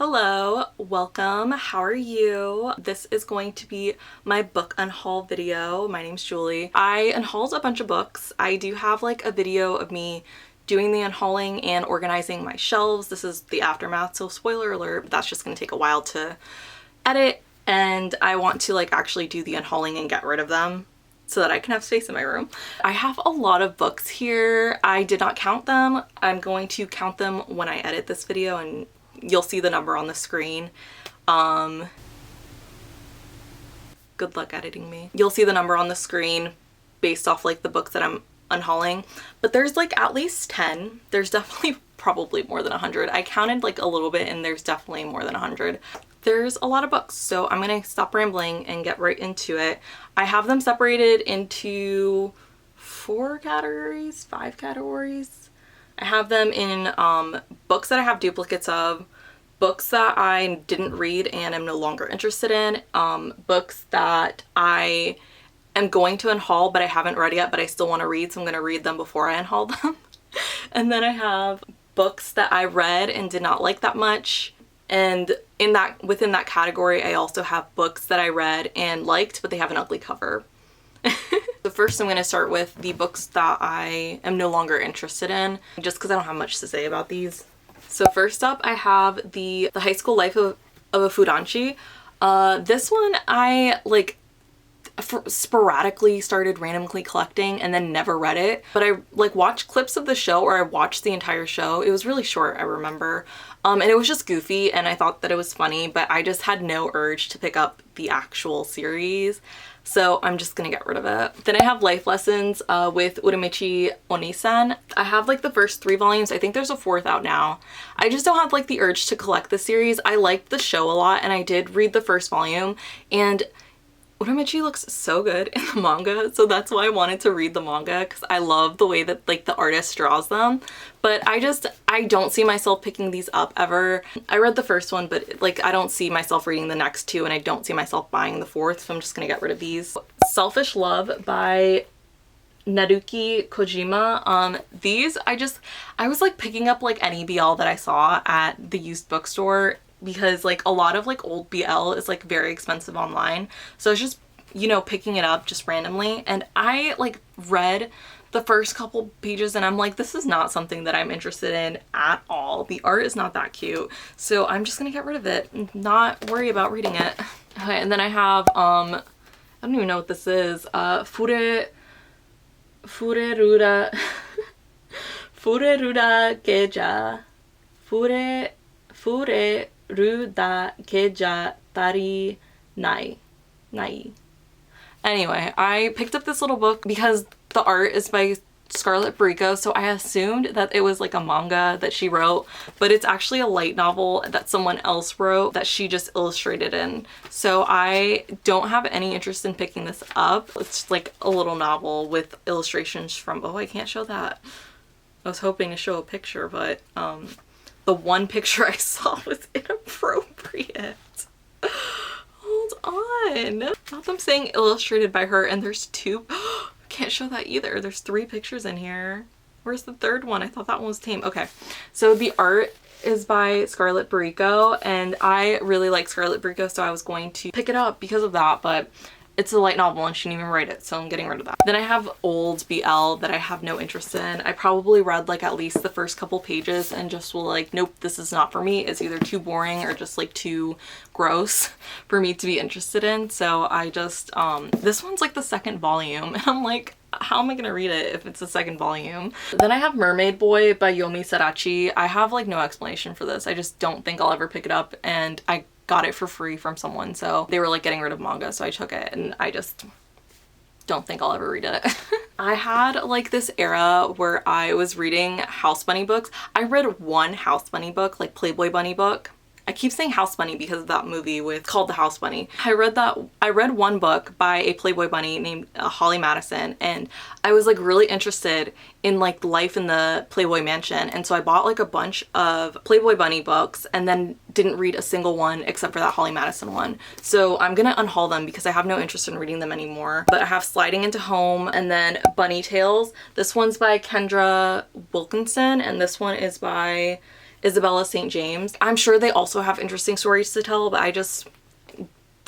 Hello, welcome. How are you? This is going to be my book unhaul video. My name's Julie. I unhauled a bunch of books. I do have like a video of me doing the unhauling and organizing my shelves. This is the aftermath, so spoiler alert, but that's just gonna take a while to edit, and I want to like actually do the unhauling and get rid of them so that I can have space in my room. I have a lot of books here. I did not count them. I'm going to count them when I edit this video and you'll see the number on the screen. Good luck editing me. You'll see the number on the screen based off like the books that I'm unhauling, but there's like at least 10. There's definitely probably more than 100. I counted like a little bit and there's definitely more than 100. There's a lot of books, so I'm gonna stop rambling and get right into it. I have them separated into 4 categories, 5 categories. I have them in books that I have duplicates of, books that I didn't read and am no longer interested in, books that I am going to unhaul but I haven't read yet but I still want to read, so I'm going to read them before I unhaul them. And then I have books that I read and did not like that much, and within that category I also have books that I read and liked but they have an ugly cover. So first I'm going to start with the books that I am no longer interested in, just because I don't have much to say about these. So first up I have the High School Life of a Fudanshi. This one I like sporadically started randomly collecting and then never read it, but I like watched clips of the show, or I watched the entire show. It was really short, I remember, and it was just goofy and I thought that it was funny, but I just had no urge to pick up the actual series, so I'm just gonna get rid of it. Then I have Life Lessons with Uramichi Onisan. I have like the first 3 volumes. I think there's a 4th out now. I just don't have like the urge to collect the series. I liked the show a lot and I did read the first volume, and Uramichi looks so good in the manga, so that's why I wanted to read the manga, because I love the way that like the artist draws them. But I don't see myself picking these up ever. I read the first one, but like I don't see myself reading the next 2, and I don't see myself buying the 4th, so I'm just gonna get rid of these. Selfish Love by Naruki Kojima. These I was like picking up like any BL that I saw at the used bookstore, because like a lot of like old BL is like very expensive online, so I was just, you know, picking it up just randomly, and I like read the first couple pages and I'm like, this is not something that I'm interested in at all. The art is not that cute, so I'm just gonna get rid of it and not worry about reading it. Okay, and then I have I don't even know what this is. Furerura Geja Fureruda Geja Tari Nai. Anyway, I picked up this little book because the art is by Scarlet Barrico, so I assumed that it was like a manga that she wrote, but it's actually a light novel that someone else wrote that she just illustrated in. So I don't have any interest in picking this up. It's like a little novel with illustrations from, oh, I can't show that. I was hoping to show a picture, but the one picture I saw was inappropriate. Hold on. Not them saying illustrated by her, and there's 2. Can't show that either. There's 3 pictures in here. Where's the 3rd one? I thought that one was tame. Okay, so the art is by Scarlet Barrico, and I really like Scarlet Barrico, so I was going to pick it up because of that, but it's a light novel and she didn't even write it, so I'm getting rid of that. Then I have old BL that I have no interest in. I probably read like at least the first couple pages and just will like, nope, this is not for me. It's either too boring or just like too gross for me to be interested in. So I just, this one's like the 2nd volume and I'm like, how am I gonna read it if it's the 2nd volume? Then I have Mermaid Boy by Yomi Sadachi. I have like no explanation for this. I just don't think I'll ever pick it up, and I got it for free from someone, so they were like getting rid of manga, so I took it, and I just don't think I'll ever read it. I had like this era where I was reading House Bunny books. I read one House Bunny book, like Playboy Bunny book. I keep saying House Bunny because of that movie called The House Bunny. I read one book by a Playboy bunny named Holly Madison, and I was like really interested in like life in the Playboy mansion, and so I bought like a bunch of Playboy bunny books and then didn't read a single one except for that Holly Madison one. So I'm gonna unhaul them because I have no interest in reading them anymore. But I have Sliding Into Home and then Bunny Tales. This one's by Kendra Wilkinson and this one is by Isabella St. James. I'm sure they also have interesting stories to tell, but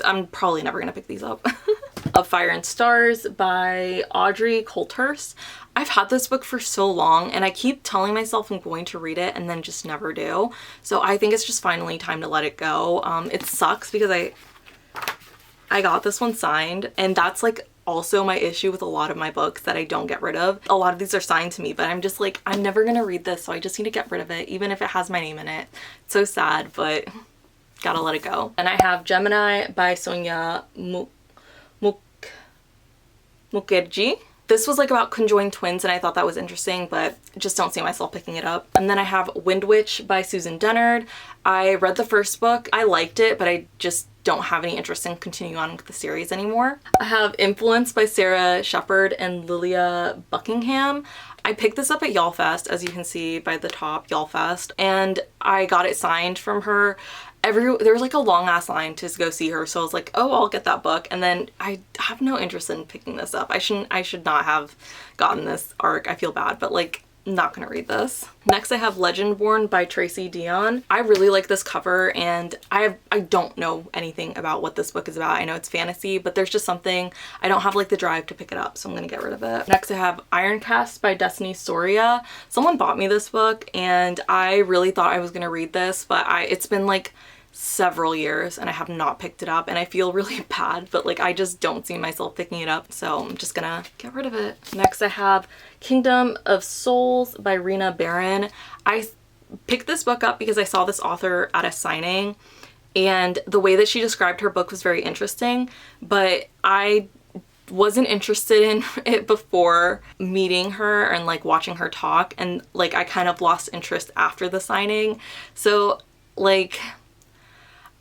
I'm probably never gonna pick these up. Of Fire and Stars by Audrey Coulthurst. I've had this book for so long and I keep telling myself I'm going to read it and then just never do. So I think it's just finally time to let it go. It sucks because I got this one signed, and that's like also my issue with a lot of my books that I don't get rid of. A lot of these are signed to me, but I'm just like, I'm never gonna read this, so I just need to get rid of it, even if it has my name in it. It's so sad, but gotta let it go. And I have Gemini by Sonia Mukherjee. This was like about conjoined twins and I thought that was interesting, but just don't see myself picking it up. And then I have Wind Witch by Susan Dennard. I read the first book. I liked it, but I just don't have any interest in continuing on with the series anymore. I have Influence by Sarah Shepard and Lilia Buckingham. I picked this up at YALLFest, as you can see by the top, YALLFest, and I got it signed from her. There was like a long ass line to go see her, so I was like, oh, I'll get that book. And then I have no interest in picking this up. I should not have gotten this arc. I feel bad, but like, not gonna read this. Next I have Legendborn by Tracy Dion. I really like this cover, and I don't know anything about what this book is about. I know it's fantasy, but there's just something, I don't have like the drive to pick it up, so I'm gonna get rid of it. Next I have Ironcast by Destiny Soria. Someone bought me this book and I really thought I was gonna read this, but it's been like several years and I have not picked it up, and I feel really bad, but like I just don't see myself picking it up, so I'm just gonna get rid of it. Next I have Kingdom of Souls by Rena Barron. I picked this book up because I saw this author at a signing and the way that she described her book was very interesting, but I wasn't interested in it before meeting her and like watching her talk, and like I kind of lost interest after the signing, so like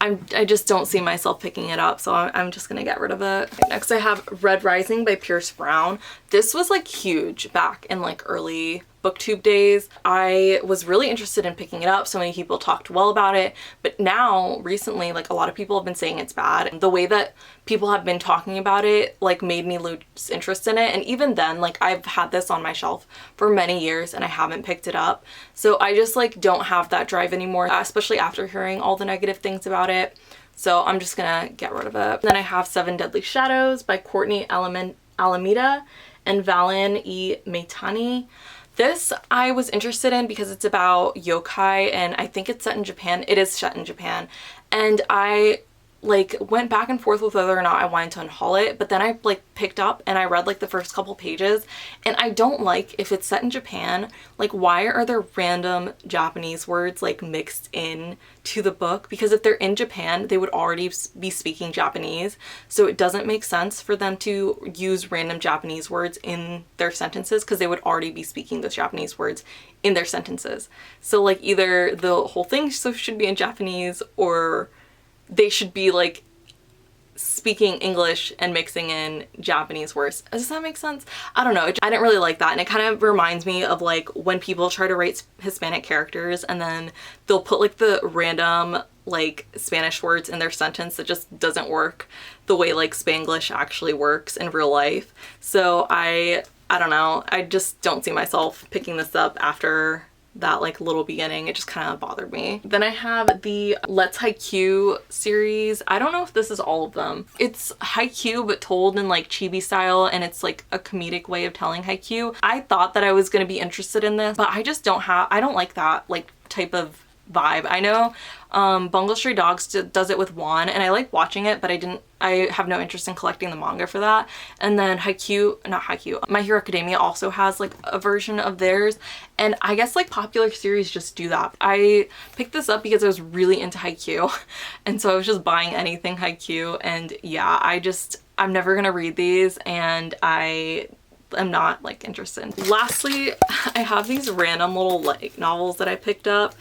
I just don't see myself picking it up, so I'm just gonna get rid of it. Next I have Red Rising by Pierce Brown. This was like huge back in like early booktube days. I was really interested in picking it up. So many people talked well about it, but now recently like a lot of people have been saying it's bad. The way that people have been talking about it like made me lose interest in it, and even then like I've had this on my shelf for many years and I haven't picked it up, so I just like don't have that drive anymore, especially after hearing all the negative things about it, so I'm just gonna get rid of it. Then I have Seven Deadly Shadows by Courtney Alameda and Valen E. Maitani. This I was interested in because it's about yokai and I think it's set in Japan. It is set in Japan, and I like went back and forth with whether or not I wanted to unhaul it, but then I like picked up and I read like the first couple pages, and I don't like, if it's set in Japan, like why are there random Japanese words like mixed in to the book? Because if they're in Japan they would already be speaking Japanese, so it doesn't make sense for them to use random Japanese words in their sentences because they would already be speaking those Japanese words in their sentences. So like either the whole thing should be in Japanese or they should be like speaking English and mixing in Japanese words. Does that make sense? I don't know. I didn't really like that, and it kind of reminds me of like when people try to write Hispanic characters and then they'll put like the random like Spanish words in their sentence that just doesn't work the way like Spanglish actually works in real life. So I don't know. I just don't see myself picking this up after that like little beginning. It just kind of bothered me. Then I have the Let's Haikyuu series. I don't know if this is all of them. It's haikyuu but told in like chibi style, and it's like a comedic way of telling haikyuu. I thought that I was going to be interested in this, but I just don't like that like type of vibe. I know Bungo Stray Dogs does it with Juan, and I like watching it, but I have no interest in collecting the manga for that. And then My Hero Academia also has like a version of theirs, and I guess like popular series just do that. I picked this up because I was really into haikyuu, and so I was just buying anything haikyuu, and yeah, I'm never gonna read these, and I'm not like interested. Lastly, I have these random little light novels that I picked up.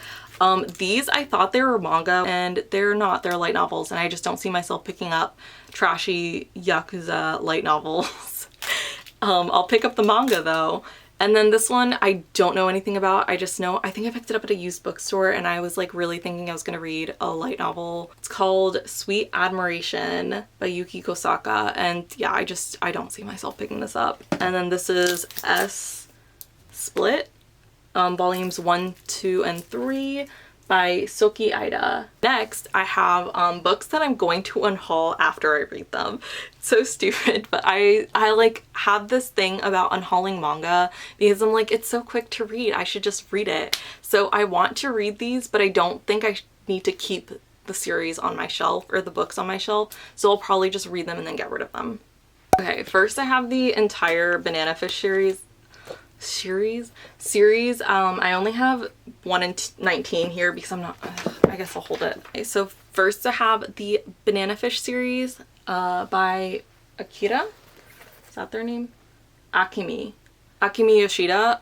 These I thought they were manga, and they're not. They're light novels, and I just don't see myself picking up trashy Yakuza light novels. I'll pick up the manga though. And then this one I don't know anything about. I just know, I think I picked it up at a used bookstore, and I was like really thinking I was gonna read a light novel. It's called Sweet Admiration by Yuki Kosaka, and yeah, I don't see myself picking this up. And then this is S Split volumes 1, 2, and 3 by Soki Aida. Next, I have books that I'm going to unhaul after I read them. It's so stupid, but I like have this thing about unhauling manga because I'm like, it's so quick to read. I should just read it. So I want to read these, but I don't think I need to keep the series on my shelf or the books on my shelf. So I'll probably just read them and then get rid of them. Okay, first I have the entire Banana Fish series. I only have 1 and 19 here because I'm not, I guess I'll hold it. Okay, so first I have the Banana Fish series by Akira. Is that their name? Akimi Yoshida.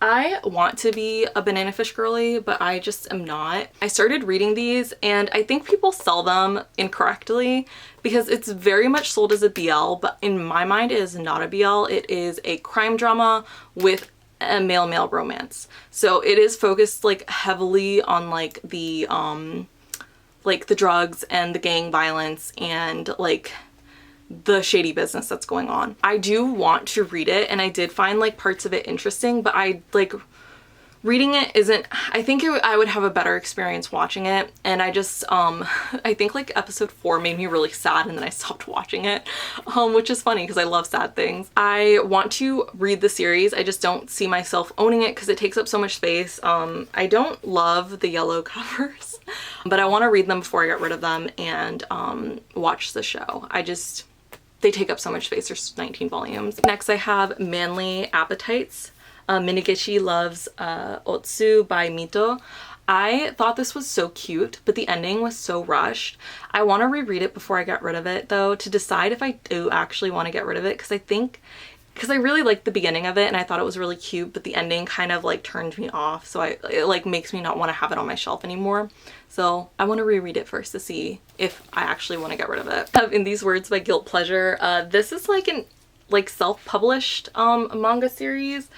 I want to be a Banana Fish girly, but I just am not. I started reading these and I think people sell them incorrectly because it's very much sold as a BL, but in my mind it is not a BL. It is a crime drama with a male-male romance. So it is focused like heavily on like the drugs and the gang violence and like the shady business that's going on. I do want to read it and I did find like parts of it interesting, but I like reading it isn't, I think I would have a better experience watching it. And I just, I think like episode 4 made me really sad and then I stopped watching it, which is funny because I love sad things. I want to read the series. I just don't see myself owning it because it takes up so much space. I don't love the yellow covers, but I want to read them before I get rid of them and watch the show. They take up so much space. There's 19 volumes. Next I have Manly Appetites. Minigishi Loves Otsu by Mito. I thought this was so cute, but the ending was so rushed. I want to reread it before I get rid of it though to decide if I do actually want to get rid of it because I really liked the beginning of it and I thought it was really cute, but the ending kind of like turned me off. So it like makes me not want to have it on my shelf anymore. So I want to reread it first to see if I actually want to get rid of it. In These Words by Guilt Pleasure. This is like an self-published manga series,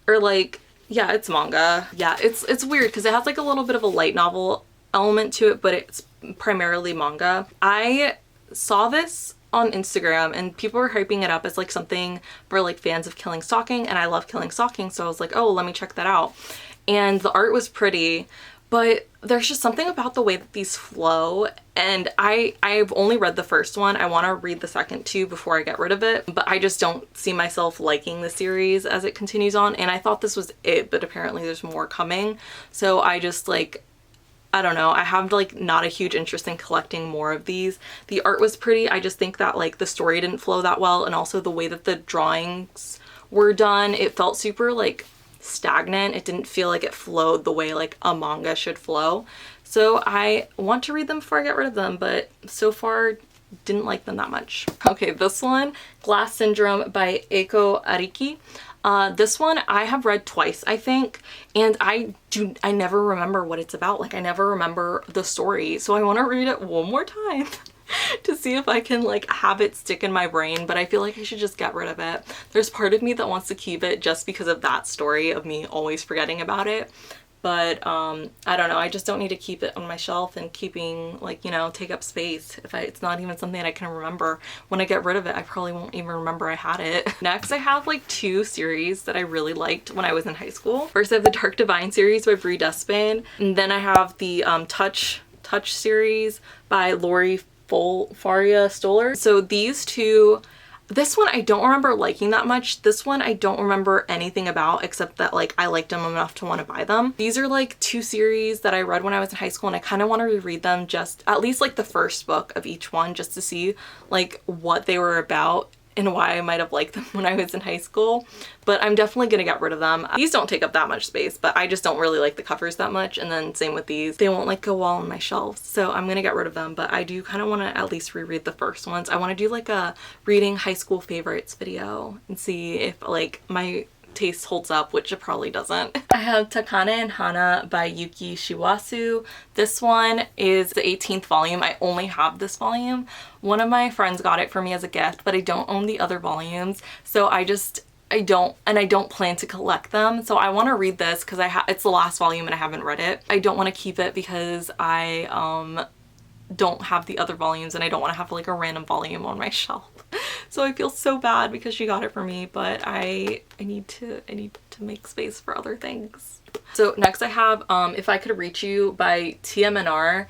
or like, yeah, it's manga. Yeah, it's weird because it has like a little bit of a light novel element to it, but it's primarily manga. I saw this on Instagram and people were hyping it up as like something for like fans of Killing Stalking, and I love Killing Stalking, so I was like, oh, let me check that out. And the art was pretty, but there's just something about the way that these flow, and I've only read the first one. I want to read the second too before I get rid of it, but I just don't see myself liking the series as it continues on, and I thought this was it, but apparently there's more coming. So I just like, I don't know, I have like not a huge interest in collecting more of these. The art was pretty. I just think that like the story didn't flow that well, and also the way that the drawings were done, it felt super like stagnant. It didn't feel like it flowed the way like a manga should flow. So I want to read them before I get rid of them, but so far didn't like them that much. Okay, this one, Glass Syndrome by Eiko Ariki. This one I have read twice, I think, and I never remember what it's about. Like I never remember the story, so I want to read it one more time to see if I can like have it stick in my brain, but I feel like I should just get rid of it. There's part of me that wants to keep it just because of that story of me always forgetting about it. But I don't know, I just don't need to keep it on my shelf and keeping like, you know, take up space if it's not even something that I can remember. When I get rid of it, I probably won't even remember I had it. Next, I have like 2 series that I really liked when I was in high school. First, I have the Dark Divine series by Brie Despin, and then I have the Touch series by Lori Faria Stoller. So these two, this one I don't remember liking that much. This one I don't remember anything about except that like I liked them enough to want to buy them. These are like 2 series that I read when I was in high school, and I kind of want to reread them, just at least like the first book of each one, just to see like what they were about and why I might have liked them when I was in high school. But I'm definitely gonna get rid of them. These don't take up that much space, but I just don't really like the covers that much, and then same with these. They won't like go well on my shelves, so I'm gonna get rid of them, but I do kind of want to at least reread the first ones. I want to do like a reading high school favorites video and see if like my taste holds up, which it probably doesn't. I have Takane and Hana by Yuki Shiwasu. This one is the 18th volume. I only have this volume. One of my friends got it for me as a gift, but I don't own the other volumes, so I don't plan to collect them. So I want to read this because it's the last volume and I haven't read it. I don't want to keep it because I don't have the other volumes and I don't want to have like a random volume on my shelf. So I feel so bad because she got it for me, but I need to make space for other things. So next I have If I Could Reach You by TMNR.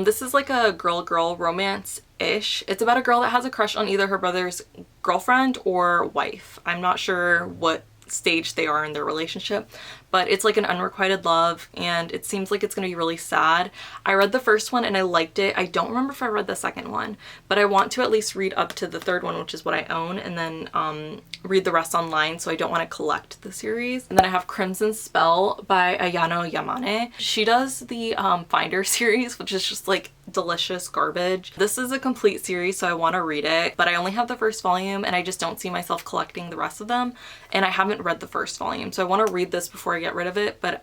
This is like a girl-girl romance-ish. It's about a girl that has a crush on either her brother's girlfriend or wife. I'm not sure what stage they are in their relationship, but it's like an unrequited love and it seems like it's gonna be really sad. I read the first one and I liked it. I don't remember if I read the second one, but I want to at least read up to the third one, which is what I own, and then read the rest online, so I don't want to collect the series. And then I have Crimson Spell by Ayano Yamane. She does the Finder series, which is just like delicious garbage. This is a complete series, so I want to read it, but I only have the first volume and I just don't see myself collecting the rest of them, and I haven't read the first volume, so I want to read this before I get rid of it, but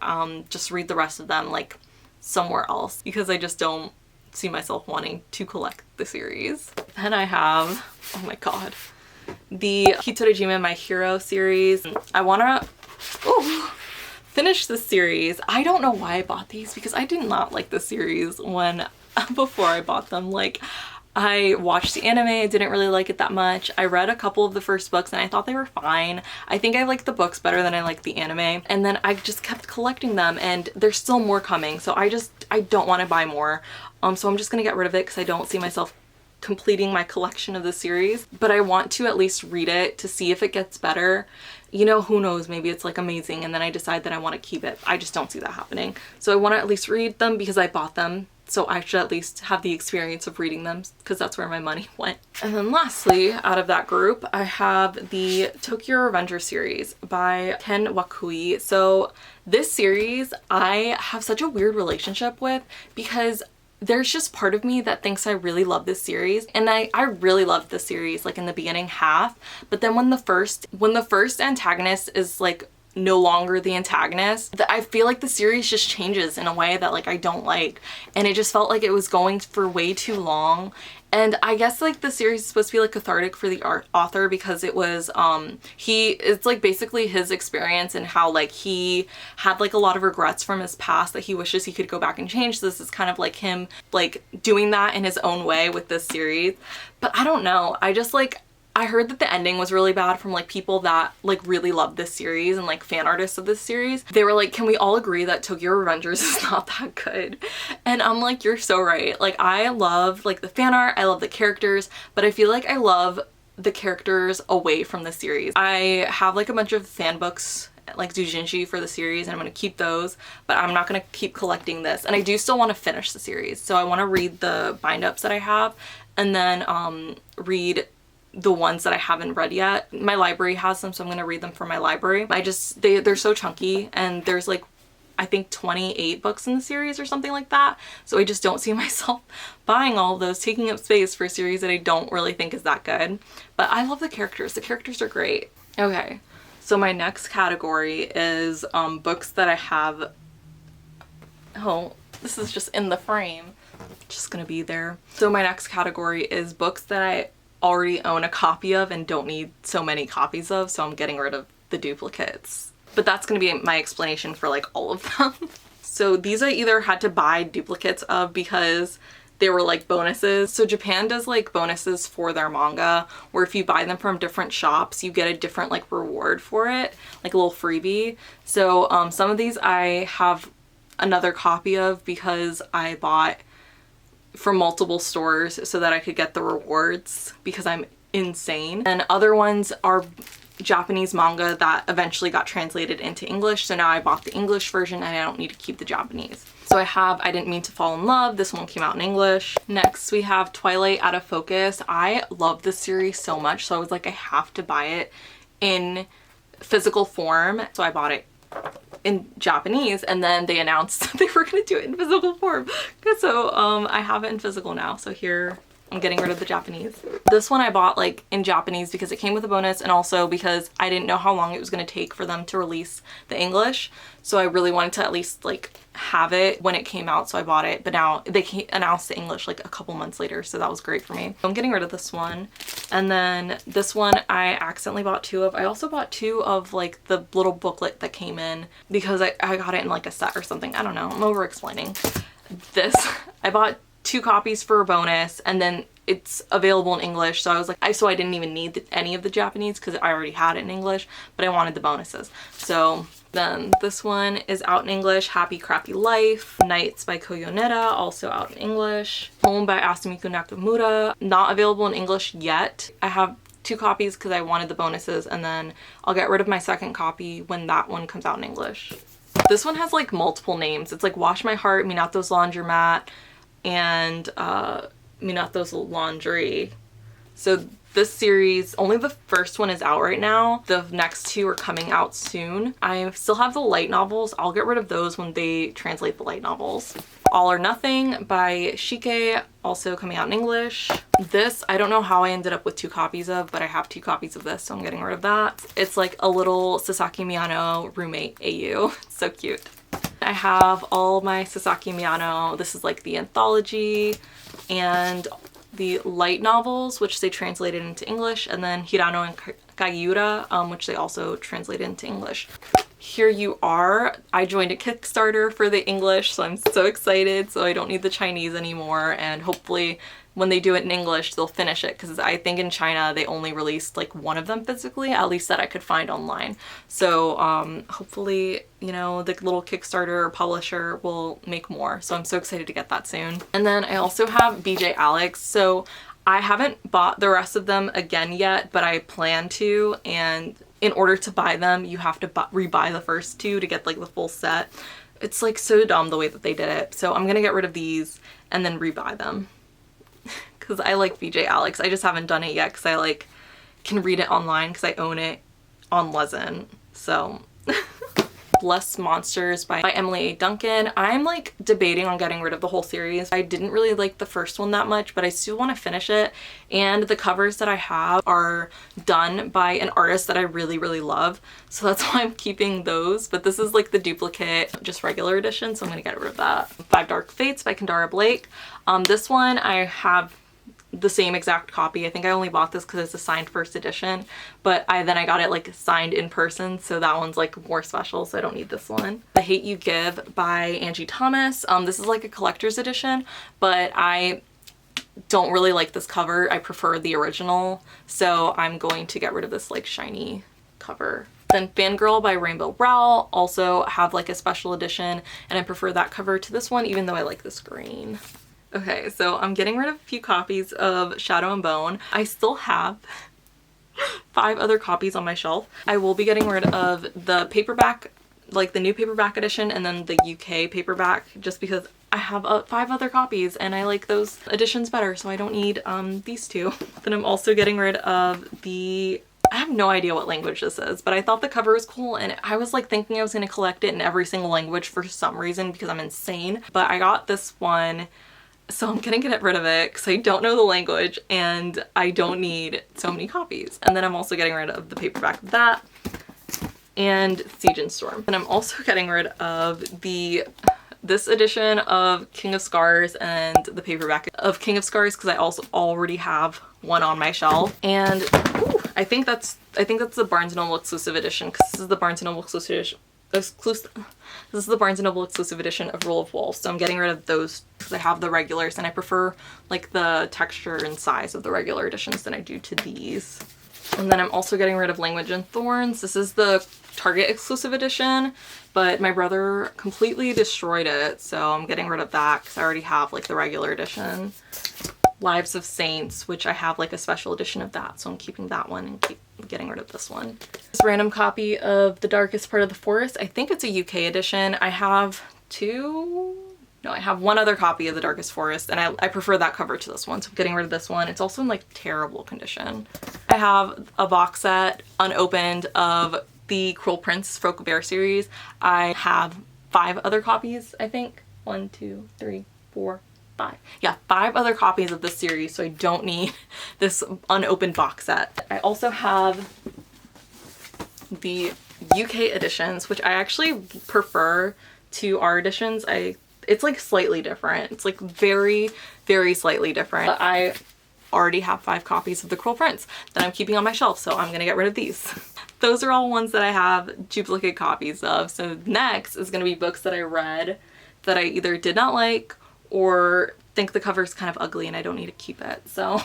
just read the rest of them like somewhere else because I just don't see myself wanting to collect the series. Then I have, oh my god, the Hitorejime My Hero series. I want to finish this series. I don't know why I bought these because I did not like the series before I bought them. Like, I watched the anime, I didn't really like it that much. I read a couple of the first books and I thought they were fine. I think I liked the books better than I liked the anime. And then I just kept collecting them and there's still more coming. So I don't want to buy more. So I'm just gonna get rid of it because I don't see myself completing my collection of the series. But I want to at least read it to see if it gets better. You know, who knows, maybe it's like amazing and then I decide that I want to keep it. I just don't see that happening. So I want to at least read them because I bought them. So I should at least have the experience of reading them because that's where my money went. And then lastly, out of that group, I have the Tokyo Revenger series by Ken Wakui. So this series I have such a weird relationship with because there's just part of me that thinks I really love this series, and I really loved the series like in the beginning half, but then when the first antagonist is like no longer the antagonist, I feel like the series just changes in a way that like I don't like, and it just felt like it was going for way too long. And I guess like the series is supposed to be like cathartic for the author because it was it's like basically his experience and how like he had like a lot of regrets from his past that he wishes he could go back and change. This is kind of like him like doing that in his own way with this series. But I don't know, I heard that the ending was really bad from like people that like really loved this series and like fan artists of this series. They were like, can we all agree that Tokyo Revengers is not that good? And I'm like, you're so right. Like, I love like the fan art, I love the characters, but I feel like I love the characters away from the series. I have like a bunch of fan books like doujinshi for the series and I'm going to keep those, but I'm not going to keep collecting this. And I do still want to finish the series. So I want to read the bind-ups that I have and then read the ones that I haven't read yet. My library has them, so I'm gonna read them from my library. They're so chunky and there's like I think 28 books in the series or something like that. So I just don't see myself buying all of those, taking up space for a series that I don't really think is that good. But I love the characters. The characters are great. Okay, so my next category is books that I have. Oh, this is just in the frame. Just gonna be there. So my next category is books that I already own a copy of and don't need so many copies of, so I'm getting rid of the duplicates. But that's gonna be my explanation for like all of them. So these I either had to buy duplicates of because they were like bonuses. So Japan does like bonuses for their manga where if you buy them from different shops, you get a different like reward for it, like a little freebie. So some of these I have another copy of because I bought from multiple stores so that I could get the rewards because I'm insane. And other ones are Japanese manga that eventually got translated into English, so now I bought the English version and I don't need to keep the Japanese. So I have I Didn't Mean to Fall in Love. This one came out in English. Next we have Twilight Out of Focus. I love this series so much, so I was like, I have to buy it in physical form, so I bought it in Japanese, and then they announced that they were going to do it in physical form. So I have it in physical now, so here I'm getting rid of the Japanese. This one I bought like in Japanese because it came with a bonus and also because I didn't know how long it was going to take for them to release the English, so I really wanted to at least like have it when it came out, so I bought it. But now they announced the English like a couple months later, so that was great for me. I'm getting rid of this one. And then this one I accidentally bought two of. I also bought two of like the little booklet that came in because I got it in like a set or something. I don't know, I'm over explaining. This I bought 2 copies for a bonus, and then it's available in English, so I was like, so I didn't even need any of the Japanese because I already had it in English, but I wanted the bonuses. So then this one is out in English. Happy Crappy Life. Nights by Koyoneta, also out in English. Home by Asumiku Nakamura, not available in English yet. I have 2 copies because I wanted the bonuses, and then I'll get rid of my second copy when that one comes out in English. This one has like multiple names. It's like Wash My Heart, Minato's Laundromat, and Minato's Laundry. So this series, only the first one is out right now. The next 2 are coming out soon. I still have the light novels. I'll get rid of those when they translate the light novels. All or Nothing by Shike, also coming out in English. This, I don't know how I ended up with 2 copies of, but I have 2 copies of this, so I'm getting rid of that. It's like a little Sasaki Miyano roommate AU. It's so cute. I have all my Sasaki Miyano. This is like the anthology and the light novels, which they translated into English, and then Hirano and Kagiura, which they also translated into English. Here You Are. I joined a Kickstarter for the English, so I'm so excited. So I don't need the Chinese anymore, and hopefully when they do it in English, they'll finish it, because I think in China they only released like one of them physically, at least that I could find online. So hopefully, you know, the little Kickstarter publisher will make more. So I'm so excited to get that soon. And then I also have BJ Alex. So I haven't bought the rest of them again yet, but I plan to, and in order to buy them, you have to rebuy the first 2 to get like the full set. It's like so dumb the way that they did it. So I'm gonna get rid of these and then rebuy them. Because I like BJ Alex. I just haven't done it yet because I like can read it online because I own it on Lezen. So Blessed Monsters by Emily A. Duncan. I'm like debating on getting rid of the whole series. I didn't really like the first one that much, but I still want to finish it. And the covers that I have are done by an artist that I really, really love. So that's why I'm keeping those. But this is like the duplicate, just regular edition. So I'm going to get rid of that. Five Dark Fates by Kendara Blake. This one I have the same exact copy. I think I only bought this because it's a signed first edition, but then I got it like signed in person, so that one's like more special, so I don't need this one. The Hate You Give by Angie Thomas. This is like a collector's edition, but I don't really like this cover. I prefer the original, so I'm going to get rid of this like shiny cover. Then Fangirl by Rainbow Rowell, also have like a special edition, and I prefer that cover to this one, even though I like this green. Okay, so I'm getting rid of a few copies of Shadow and Bone. I still have 5 other copies on my shelf. I will be getting rid of the paperback, like the new paperback edition, and then the UK paperback, just because I have 5 other copies and I like those editions better, so I don't need these 2. Then I'm also getting rid of the... I have no idea what language this is, but I thought the cover was cool, and I was like thinking I was going to collect it in every single language for some reason because I'm insane. But I got this one, so I'm gonna get rid of it because I don't know the language and I don't need so many copies. And then I'm also getting rid of the paperback of that and Siege and Storm. And I'm also getting rid of this edition of King of Scars and the paperback of King of Scars because I also already have one on my shelf. And ooh, I think that's the Barnes & Noble exclusive edition, because this is the Barnes & Noble exclusive edition. This is the Barnes & Noble exclusive edition of Rule of Wolves, so I'm getting rid of those because I have the regulars and I prefer like the texture and size of the regular editions than I do to these. And then I'm also getting rid of Language and Thorns. This is the Target exclusive edition, but my brother completely destroyed it, so I'm getting rid of that because I already have like the regular edition. Lives of Saints, which I have like a special edition of that, so I'm keeping that one and getting rid of this one. This random copy of The Darkest Part of the Forest. I think it's a UK edition. I have I have one other copy of The Darkest Forest, and I prefer that cover to this one, so I'm getting rid of this one. It's also in like terrible condition. I have a box set unopened of the Cruel Prince Froco Bear series. I have 5 other copies, I think. 1, 2, 3, 4, 5. Yeah, 5 other copies of this series, so I don't need this unopened box set. I also have the UK editions, which I actually prefer to our editions. It's like slightly different. It's like very, very slightly different. But I already have 5 copies of The Cruel Prince that I'm keeping on my shelf, so I'm gonna get rid of these. Those are all ones that I have duplicate copies of. So next is gonna be books that I read that I either did not like or think the cover's kind of ugly and I don't need to keep it. So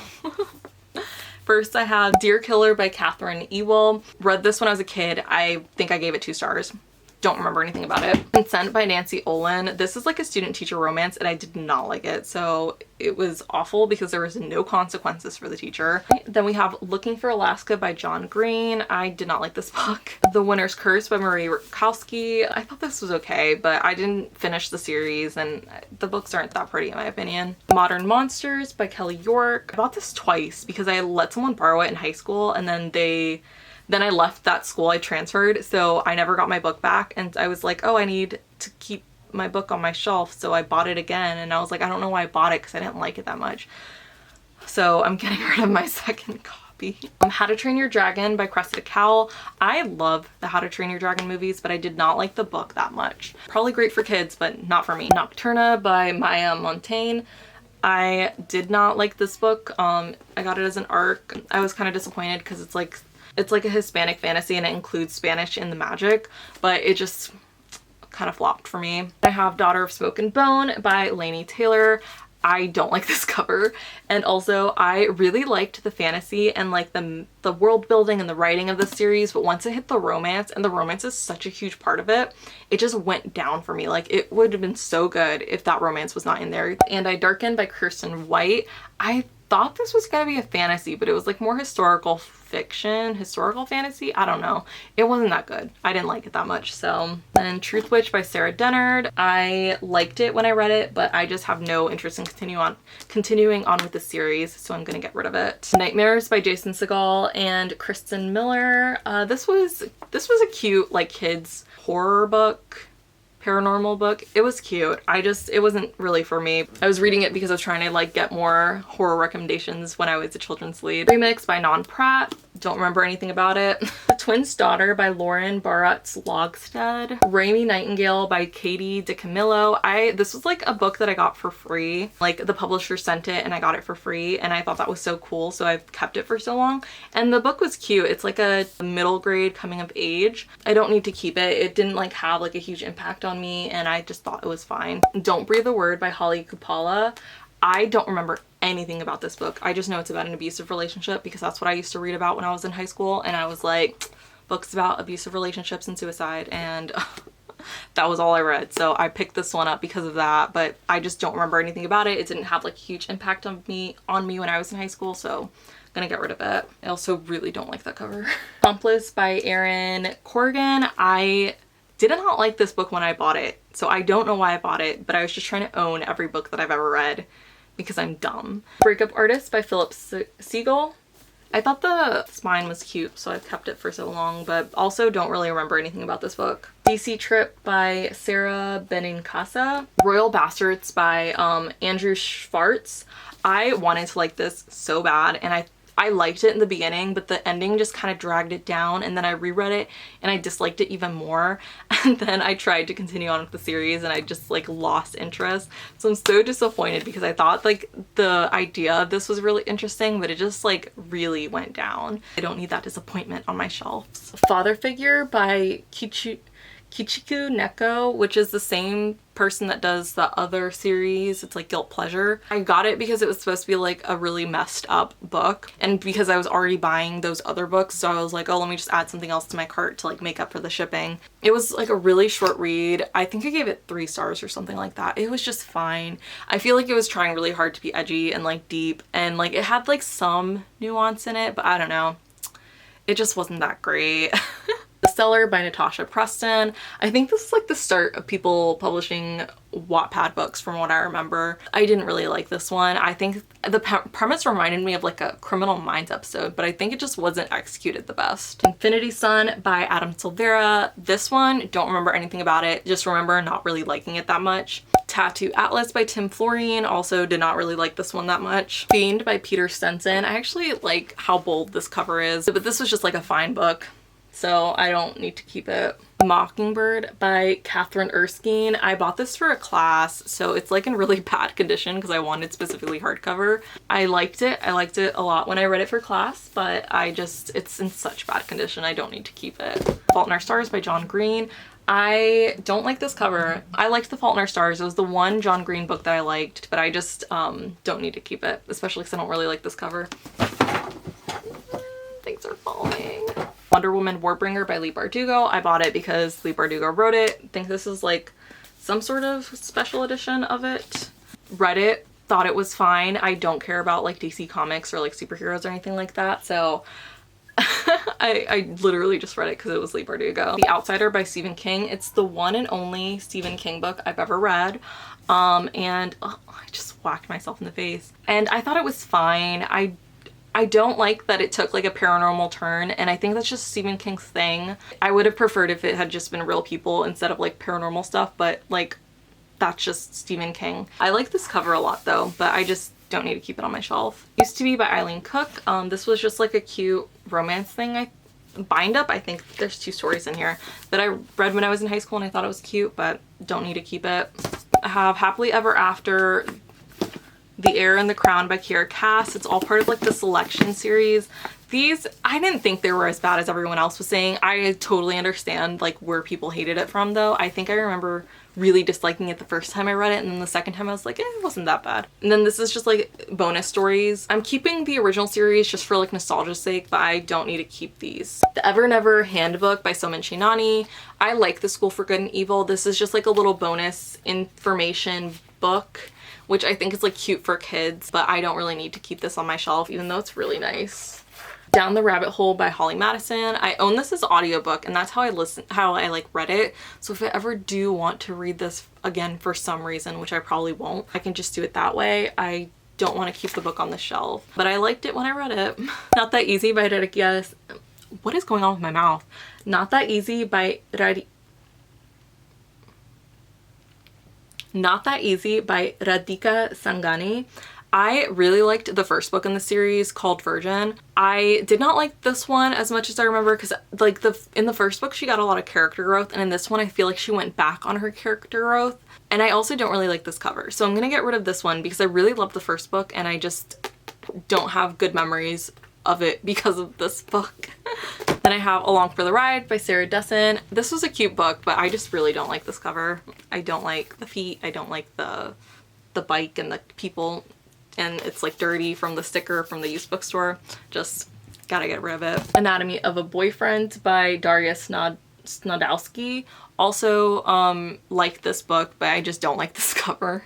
first I have Dear Killer by Catherine Ewell. Read this when I was a kid. I think I gave it 2 stars. Don't remember anything about it. Consent by Nancy Olin. This is like a student-teacher romance and I did not like it. So it was awful because there was no consequences for the teacher. Then we have Looking for Alaska by John Green. I did not like this book. The Winter's Curse by Marie Rakowski. I thought this was okay, but I didn't finish the series and the books aren't that pretty in my opinion. Modern Monsters by Kelly York. I bought this twice because I let someone borrow it in high school and then I left that school, I transferred, so I never got my book back, and I was like, oh, I need to keep my book on my shelf, so I bought it again, and I was like, I don't know why I bought it because I didn't like it that much. So I'm getting rid of my second copy. How to Train Your Dragon by Cressida Cowell. I love the How to Train Your Dragon movies, but I did not like the book that much. Probably great for kids, but not for me. Nocturna by Maya Montaigne. I did not like this book. I got it as an ARC. I was kind of disappointed because it's like a Hispanic fantasy and it includes Spanish in the magic, but it just kind of flopped for me. I have Daughter of Smoke and Bone by Laini Taylor. I don't like this cover, and also I really liked the fantasy and like the world building and the writing of the series, but once it hit the romance, and the romance is such a huge part of it, it just went down for me. Like it would have been so good if that romance was not in there. And I Darken by Kirsten White. I thought this was gonna be a fantasy, but it was like more historical fantasy. I don't know. It wasn't that good. I didn't like it that much. So then Truth Witch by Sarah Dennard. I liked it when I read it, but I just have no interest in continuing on with the series, so I'm gonna get rid of it. Nightmares by Jason Segel and Kristen Miller. This was a cute like kids horror book. Paranormal book. It was cute. It wasn't really for me. I was reading it because I was trying to like get more horror recommendations when I was a children's lead. Remix by Non Pratt. Don't remember anything about it. The Twins' Daughter by Lauren Barratz-Logstad. Rainy Nightingale by Katie DeCamillo. This was like a book that I got for free. Like the publisher sent it and I got it for free and I thought that was so cool, so I've kept it for so long. And the book was cute. It's like a middle grade coming of age. I don't need to keep it. It didn't like have like a huge impact on me and I just thought it was fine. Don't Breathe a Word by Holly Kupala. I don't remember anything about this book. I just know it's about an abusive relationship because that's what I used to read about when I was in high school, and I was like, books about abusive relationships and suicide, and that was all I read. So I picked this one up because of that, but I just don't remember anything about it. It didn't have like a huge impact on me when I was in high school, so I'm gonna get rid of it. I also really don't like that cover. Accomplice by Erin Corrigan. I did not like this book when I bought it, so I don't know why I bought it, but I was just trying to own every book that I've ever read because I'm dumb. Breakup Artist by Philip Siegel. I thought the spine was cute, so I've kept it for so long, but also don't really remember anything about this book. DC Trip by Sarah Benincasa. Royal Bastards by Andrew Schwartz. I wanted to like this so bad, and I liked it in the beginning, but the ending just kind of dragged it down, and then I reread it and I disliked it even more, and then I tried to continue on with the series and I just like lost interest. So I'm so disappointed because I thought like the idea of this was really interesting, but it just like really went down. I don't need that disappointment on my shelves. Father Figure by Kichiku Neko, which is the same person that does the other series. It's like Guilt Pleasure. I got it because it was supposed to be like a really messed up book, and because I was already buying those other books, so I was like, oh, let me just add something else to my cart to like make up for the shipping. It was like a really short read. I think I gave it 3 stars or something like that. It was just fine. I feel like it was trying really hard to be edgy and like deep, and like it had like some nuance in it, but I don't know. It just wasn't that great. The Cellar by Natasha Preston. I think this is like the start of people publishing Wattpad books from what I remember. I didn't really like this one. I think the premise reminded me of like a Criminal Minds episode, but I think it just wasn't executed the best. Infinity Sun by Adam Silvera. This one, don't remember anything about it. Just remember not really liking it that much. Tattoo Atlas by Tim Florine. Also did not really like this one that much. Fiend by Peter Stenson. I actually like how bold this cover is, but this was just like a fine book, so I don't need to keep it. Mockingbird by Catherine Erskine. I bought this for a class, so it's like in really bad condition because I wanted specifically hardcover. I liked it. I liked it a lot when I read it for class, but it's in such bad condition I don't need to keep it. Fault in Our Stars by John Green. I don't like this cover. I liked The Fault in Our Stars. It was the one John Green book that I liked, but I just don't need to keep it, especially because I don't really like this cover. Things are falling. Wonder Woman Warbringer by Leigh Bardugo. I bought it because Leigh Bardugo wrote it. I think this is like some sort of special edition of it. Read it, thought it was fine. I don't care about like DC Comics or like superheroes or anything like that, so I literally just read it because it was Leigh Bardugo. The Outsider by Stephen King. It's the one and only Stephen King book I've ever read. And oh, I just whacked myself in the face. And I thought it was fine. I don't like that it took like a paranormal turn, and I think that's just Stephen King's thing. I would have preferred if it had just been real people instead of like paranormal stuff, but like that's just Stephen King. I like this cover a lot though, but I just don't need to keep it on my shelf. Used to Be by Eileen Cook. This was just like a cute romance thing. Bind up, I think there's 2 stories in here that I read when I was in high school and I thought it was cute, but don't need to keep it. I have Happily Ever After, The Heir and the Crown by Kiera Cass. It's all part of like the Selection series. These, I didn't think they were as bad as everyone else was saying. I totally understand like where people hated it from though. I think I remember really disliking it the first time I read it, and then the second time I was like, it wasn't that bad. And then this is just like bonus stories. I'm keeping the original series just for like nostalgia's sake, but I don't need to keep these. The Ever Never Handbook by Soman Shinani. I like The School for Good and Evil. This is just like a little bonus information book, which I think is like cute for kids, but I don't really need to keep this on my shelf, even though it's really nice. Down the Rabbit Hole by Holly Madison. I own this as audiobook, and that's how I like read it. So if I ever do want to read this again for some reason, which I probably won't, I can just do it that way. I don't want to keep the book on the shelf, but I liked it when I read it. Not That Easy by Radhika. What is going on with my mouth? Not That Easy by Radhika Sangani. I really liked the first book in the series called Virgin. I did not like this one as much as I remember because like in the first book she got a lot of character growth, and in this one I feel like she went back on her character growth. And I also don't really like this cover, so I'm gonna get rid of this one because I really loved the first book and I just don't have good memories of it because of this book. Then I have Along for the Ride by Sarah Dessen. This was a cute book, but I just really don't like this cover. I don't like the feet, I don't like the bike and the people, and it's like dirty from the sticker from the used bookstore. Just gotta get rid of it. Anatomy of a Boyfriend by Daria Snodowski. Also like this book, but I just don't like this cover.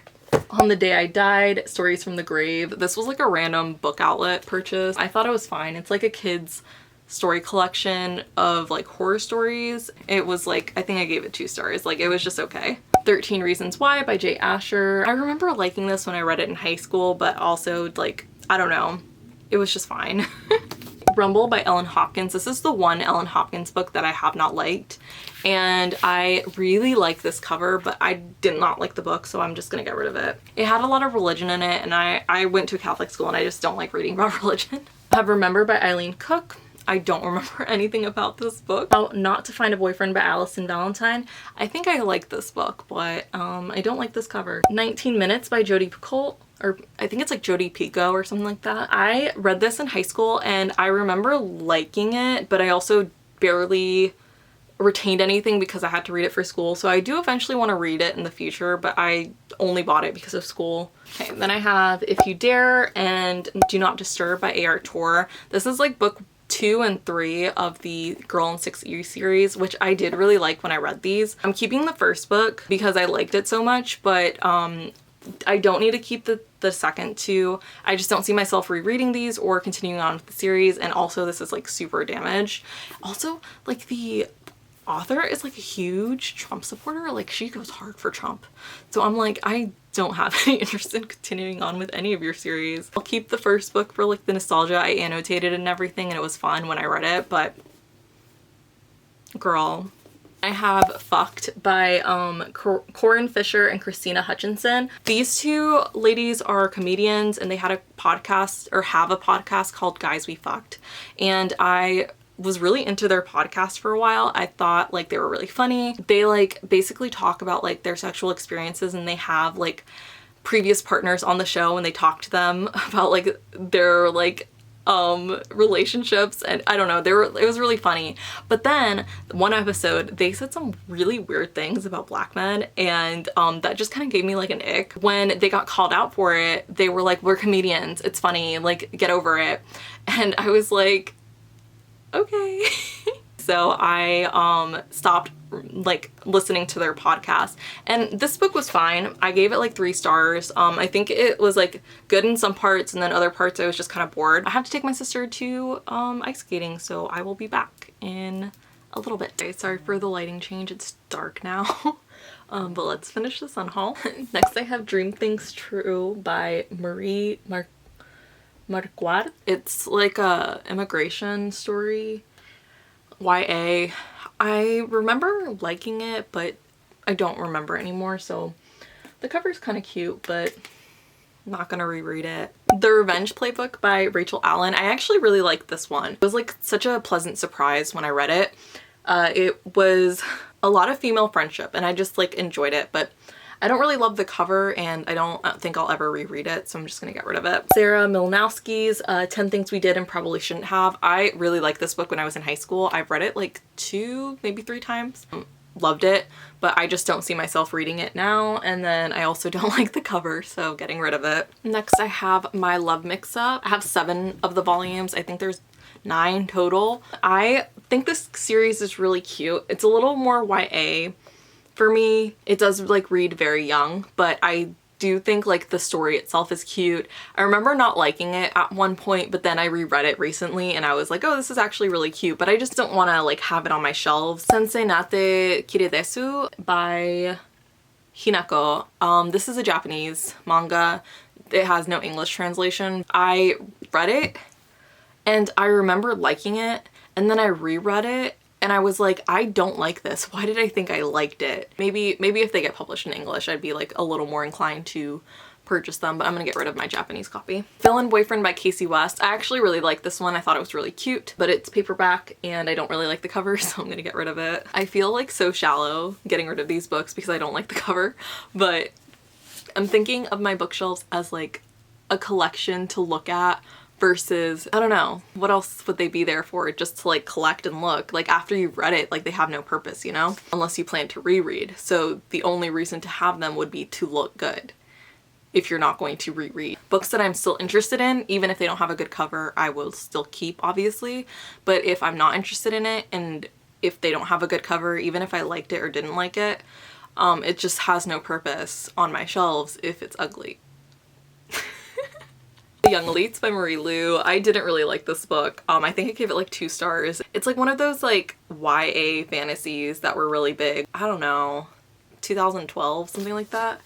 On the Day I Died, Stories from the Grave. This was like a random book outlet purchase. I thought it was fine. It's like a kid's story collection of like horror stories. It was like, I think I gave it 2 stars. Like it was just okay. 13 Reasons Why by Jay Asher. I remember liking this when I read it in high school, but also like, I don't know, it was just fine. Rumble by Ellen Hopkins. This is the one Ellen Hopkins book that I have not liked, and I really like this cover, but I did not like the book, so I'm just gonna get rid of it. It had a lot of religion in it, and I went to a Catholic school and I just don't like reading about religion. I have Remember by Eileen Cook. I don't remember anything about this book. How Not to Find a Boyfriend by Allison Valentine. I think I like this book, but I don't like this cover. 19 Minutes by Jodi Picoult, or I think it's like Jodi Pico or something like that. I read this in high school and I remember liking it, but I also barely retained anything because I had to read it for school. So I do eventually want to read it in the future, but I only bought it because of school. Okay, then I have If You Dare and Do Not Disturb by A.R. Torre. This is like book 2 and 3 of the Girl in 6 Years series, which I did really like when I read these. I'm keeping the first book because I liked it so much, but I don't need to keep the second 2. I just don't see myself rereading these or continuing on with the series, and also this is like super damaged. Also, like the author is like a huge Trump supporter. Like she goes hard for Trump. So I'm like, I don't have any interest in continuing on with any of your series. I'll keep the first book for like the nostalgia. I annotated and everything and it was fun when I read it, but girl. I have Fucked by Corinne Fisher and Christina Hutchinson. These 2 ladies are comedians and they had a podcast, or have a podcast called Guys We Fucked. And I was really into their podcast for a while. I thought like they were really funny. They like basically talk about like their sexual experiences, and they have like previous partners on the show and they talk to them about like their like relationships, and I don't know, it was really funny. But then one episode they said some really weird things about black men, and that just kind of gave me like an ick. When they got called out for it, they were like, we're comedians, it's funny, like get over it. And I was like, okay. So I stopped like listening to their podcast, and this book was fine. I gave it like 3 stars. I think it was like good in some parts, and then other parts I was just kind of bored. I have to take my sister to ice skating, so I will be back in a little bit. Okay, sorry for the lighting change, it's dark now. But let's finish this unhaul. Next I have Dream Things True by Marie Marquardt. It's like a immigration story, YA. I remember liking it, but I don't remember anymore, so the cover's kind of cute, but I'm not gonna reread it. The Revenge Playbook by Rachel Allen. I actually really liked this one. It was like such a pleasant surprise when I read it. It was a lot of female friendship, and I just like enjoyed it, but I don't really love the cover, and I don't think I'll ever reread it, so I'm just gonna get rid of it. Sarah Milnowski's 10 Things We Did and Probably Shouldn't Have. I really liked this book when I was in high school. I've read it like 2, maybe 3 times. Loved it, but I just don't see myself reading it now, and then I also don't like the cover, so getting rid of it. Next I have My Love Mix-Up. I have 7 of the volumes. I think there's 9 total. I think this series is really cute. It's a little more YA. For me, it does like read very young, but I do think like the story itself is cute. I remember not liking it at one point, but then I reread it recently and I was like, oh, this is actually really cute, but I just don't want to like have it on my shelves. Sensei Nate Kiredesu by Hinako. This is a Japanese manga. It has no English translation. I read it and I remember liking it, and then I reread it and I was like, I don't like this. Why did I think I liked it? Maybe if they get published in English, I'd be like a little more inclined to purchase them, but I'm gonna get rid of my Japanese copy. Villain Boyfriend by Casey West. I actually really like this one. I thought it was really cute, but it's paperback and I don't really like the cover, so I'm gonna get rid of it. I feel like so shallow getting rid of these books because I don't like the cover, but I'm thinking of my bookshelves as like a collection to look at versus, I don't know, what else would they be there for? Just to like collect and look. Like after you've read it, like they have no purpose, you know? Unless you plan to reread. So the only reason to have them would be to look good if you're not going to reread. Books that I'm still interested in, even if they don't have a good cover, I will still keep, obviously. But if I'm not interested in it, and if they don't have a good cover, even if I liked it or didn't like it, it just has no purpose on my shelves if it's ugly. Young Elites by Marie Lu. I didn't really like this book. I think I gave it like 2 stars. It's like one of those like YA fantasies that were really big. I don't know, 2012, something like that.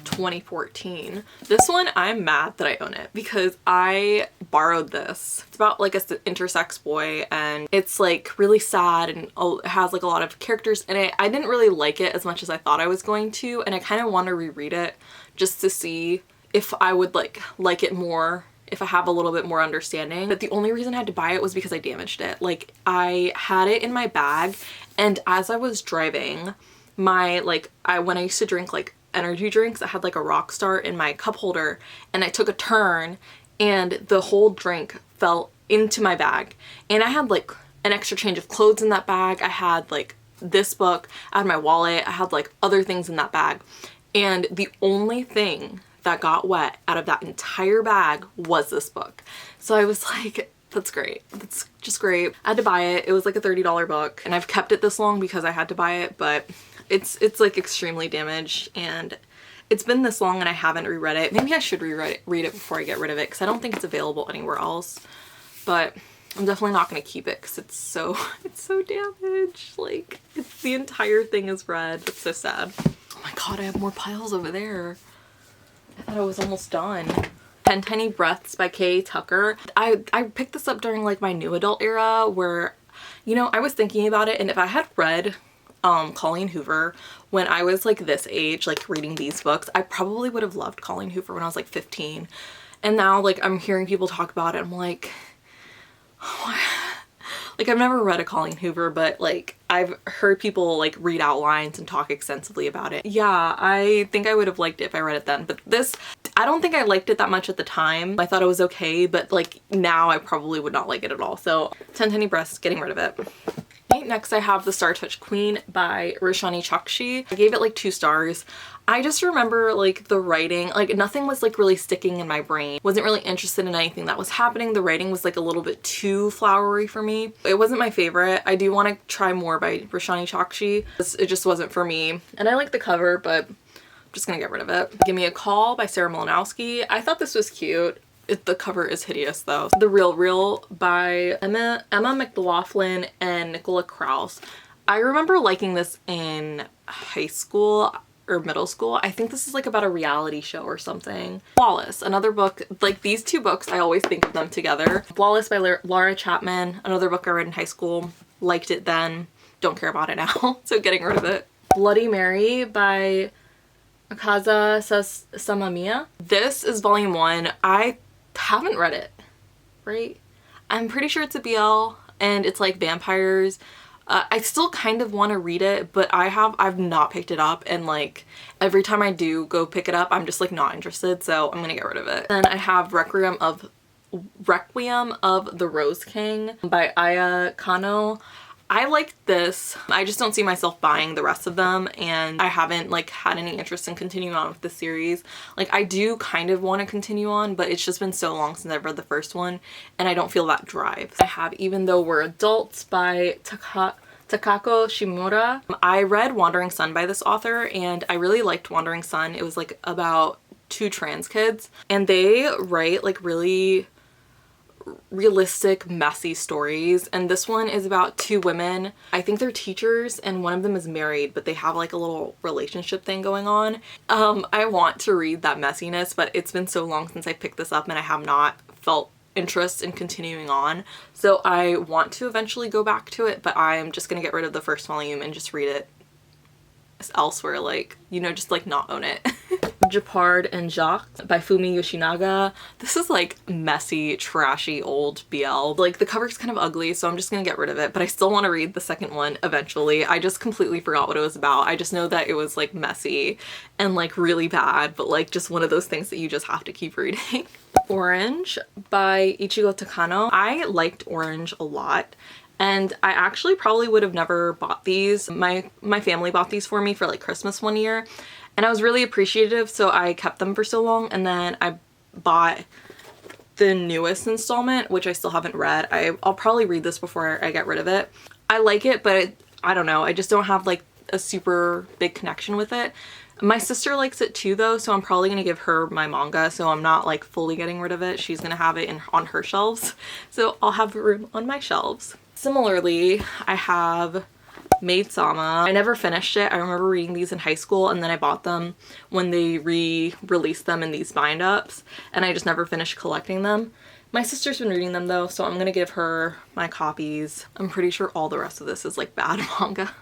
2014. This one, I'm mad that I own it because I borrowed this. It's about like a intersex boy, and it's like really sad, and it has like a lot of characters in it. I didn't really like it as much as I thought I was going to, and I kind of want to reread it just to see if I would like it more, if I have a little bit more understanding. But the only reason I had to buy it was because I damaged it. Like I had it in my bag, and as I was driving, my when I used to drink like energy drinks, I had like a Rockstar in my cup holder, and I took a turn and the whole drink fell into my bag, and I had like an extra change of clothes in that bag. I had like this book, I had my wallet, I had like other things in that bag, and the only thing that got wet out of that entire bag was this book. So I was like, that's great. That's just great. I had to buy it. It was like a $30 book, and I've kept it this long because I had to buy it, but it's like extremely damaged, and it's been this long and I haven't reread it. Maybe I should read it before I get rid of it, because I don't think it's available anywhere else, but I'm definitely not going to keep it because it's so damaged. Like the entire thing is red. It's so sad. Oh my god, I have more piles over there. I thought I was almost done. 10 Tiny Breaths by Kay Tucker. I picked this up during like my new adult era where, you know, I was thinking about it, and if I had read Colleen Hoover when I was like this age, like reading these books, I probably would have loved Colleen Hoover when I was like 15. And now like I'm hearing people talk about it, I'm like, Like, I've never read a Colleen Hoover, but like I've heard people like read outlines and talk extensively about it. Yeah, I think I would have liked it if I read it then, but this, I don't think I liked it that much at the time. I thought it was okay, but like now I probably would not like it at all. So 10 Tiny Breasts, getting rid of it. Okay, next I have The Star Touched Queen by Roshani Chokshi. I gave it like 2 stars. I just remember like the writing, like nothing was like really sticking in my brain. Wasn't really interested in anything that was happening. The writing was like a little bit too flowery for me. It wasn't my favorite. I do want to try more by Roshani Chokshi. It just wasn't for me. And I like the cover, but I'm just gonna get rid of it. Give Me a Call by Sarah Malinowski. I thought this was cute. The cover is hideous though. The Real Real by Emma McLaughlin and Nicola Krauss. I remember liking this in high school or middle school. I think this is like about a reality show or something. Flawless, another book, like these 2 books, I always think of them together. Flawless by Laura Chapman, another book I read in high school. Liked it then, don't care about it now, so getting rid of it. Bloody Mary by Akaza Samamiya. This is volume 1. I haven't read it, right? I'm pretty sure it's a BL and it's like vampires. I still kind of want to read it, but I've not picked it up, and like every time I do go pick it up, I'm just like not interested, so I'm gonna get rid of it. Then I have Requiem of the Rose King by Aya Kano. I like this. I just don't see myself buying the rest of them, and I haven't like had any interest in continuing on with the series. Like I do kind of want to continue on, but it's just been so long since I've read the first one and I don't feel that drive. I have Even Though We're Adults by Takako Shimura. I read Wandering Sun by this author and I really liked Wandering Sun. It was like about 2 trans kids and they write like really realistic, messy stories, and this one is about 2 women. I think they're teachers and one of them is married, but they have like a little relationship thing going on. I want to read that messiness, but it's been so long since I picked this up and I have not felt interest in continuing on, so I want to eventually go back to it, but I'm just gonna get rid of the first volume and just read it elsewhere, like, you know, just like not own it. Japard and Jacques by Fumi Yoshinaga. This is like messy, trashy old BL. Like the cover's kind of ugly, so I'm just gonna get rid of it, but I still want to read the second one eventually. I just completely forgot what it was about. I just know that it was like messy and like really bad, but like just one of those things that you just have to keep reading. Orange by Ichigo Takano. I liked Orange a lot. And I actually probably would have never bought these. My family bought these for me for like Christmas one year. And I was really appreciative, so I kept them for so long. And then I bought the newest installment, which I still haven't read. I'll probably read this before I get rid of it. I like it, but I don't know. I just don't have like a super big connection with it. My sister likes it too though, so I'm probably gonna give her my manga, so I'm not like fully getting rid of it. She's gonna have it on her shelves, so I'll have room on my shelves. Similarly, I have Maid Sama. I never finished it. I remember reading these in high school and then I bought them when they re-released them in these bind-ups, and I just never finished collecting them. My sister's been reading them though, so I'm gonna give her my copies. I'm pretty sure all the rest of this is like bad manga.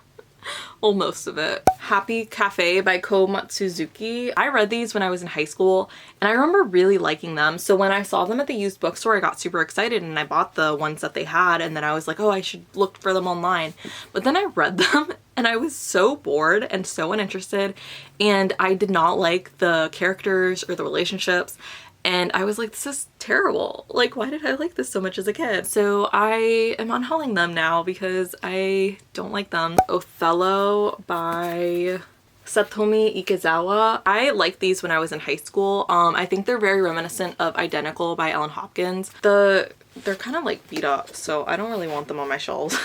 Well, most of it. Happy Cafe by Ko Matsuzuki. I read these when I was in high school and I remember really liking them. So when I saw them at the used bookstore, I got super excited and I bought the ones that they had, and then I was like, oh, I should look for them online. But then I read them and I was so bored and so uninterested, and I did not like the characters or the relationships. And I was like, this is terrible. Like, why did I like this so much as a kid? So I am unhauling them now because I don't like them. Othello by Satomi Ikezawa. I liked these when I was in high school. I think they're very reminiscent of Identical by Ellen Hopkins. They're kind of like beat up, so I don't really want them on my shelves.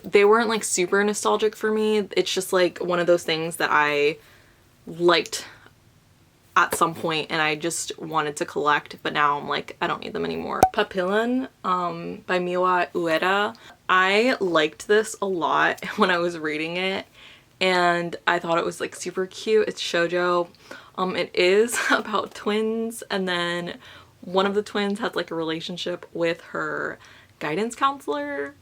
They weren't like super nostalgic for me. It's just like one of those things that I liked at some point and I just wanted to collect, but now I'm like, I don't need them anymore. Papillon by Miwa Ueda. I liked this a lot when I was reading it and I thought it was like super cute. It's shoujo. It is about twins, and then one of the twins has like a relationship with her guidance counselor.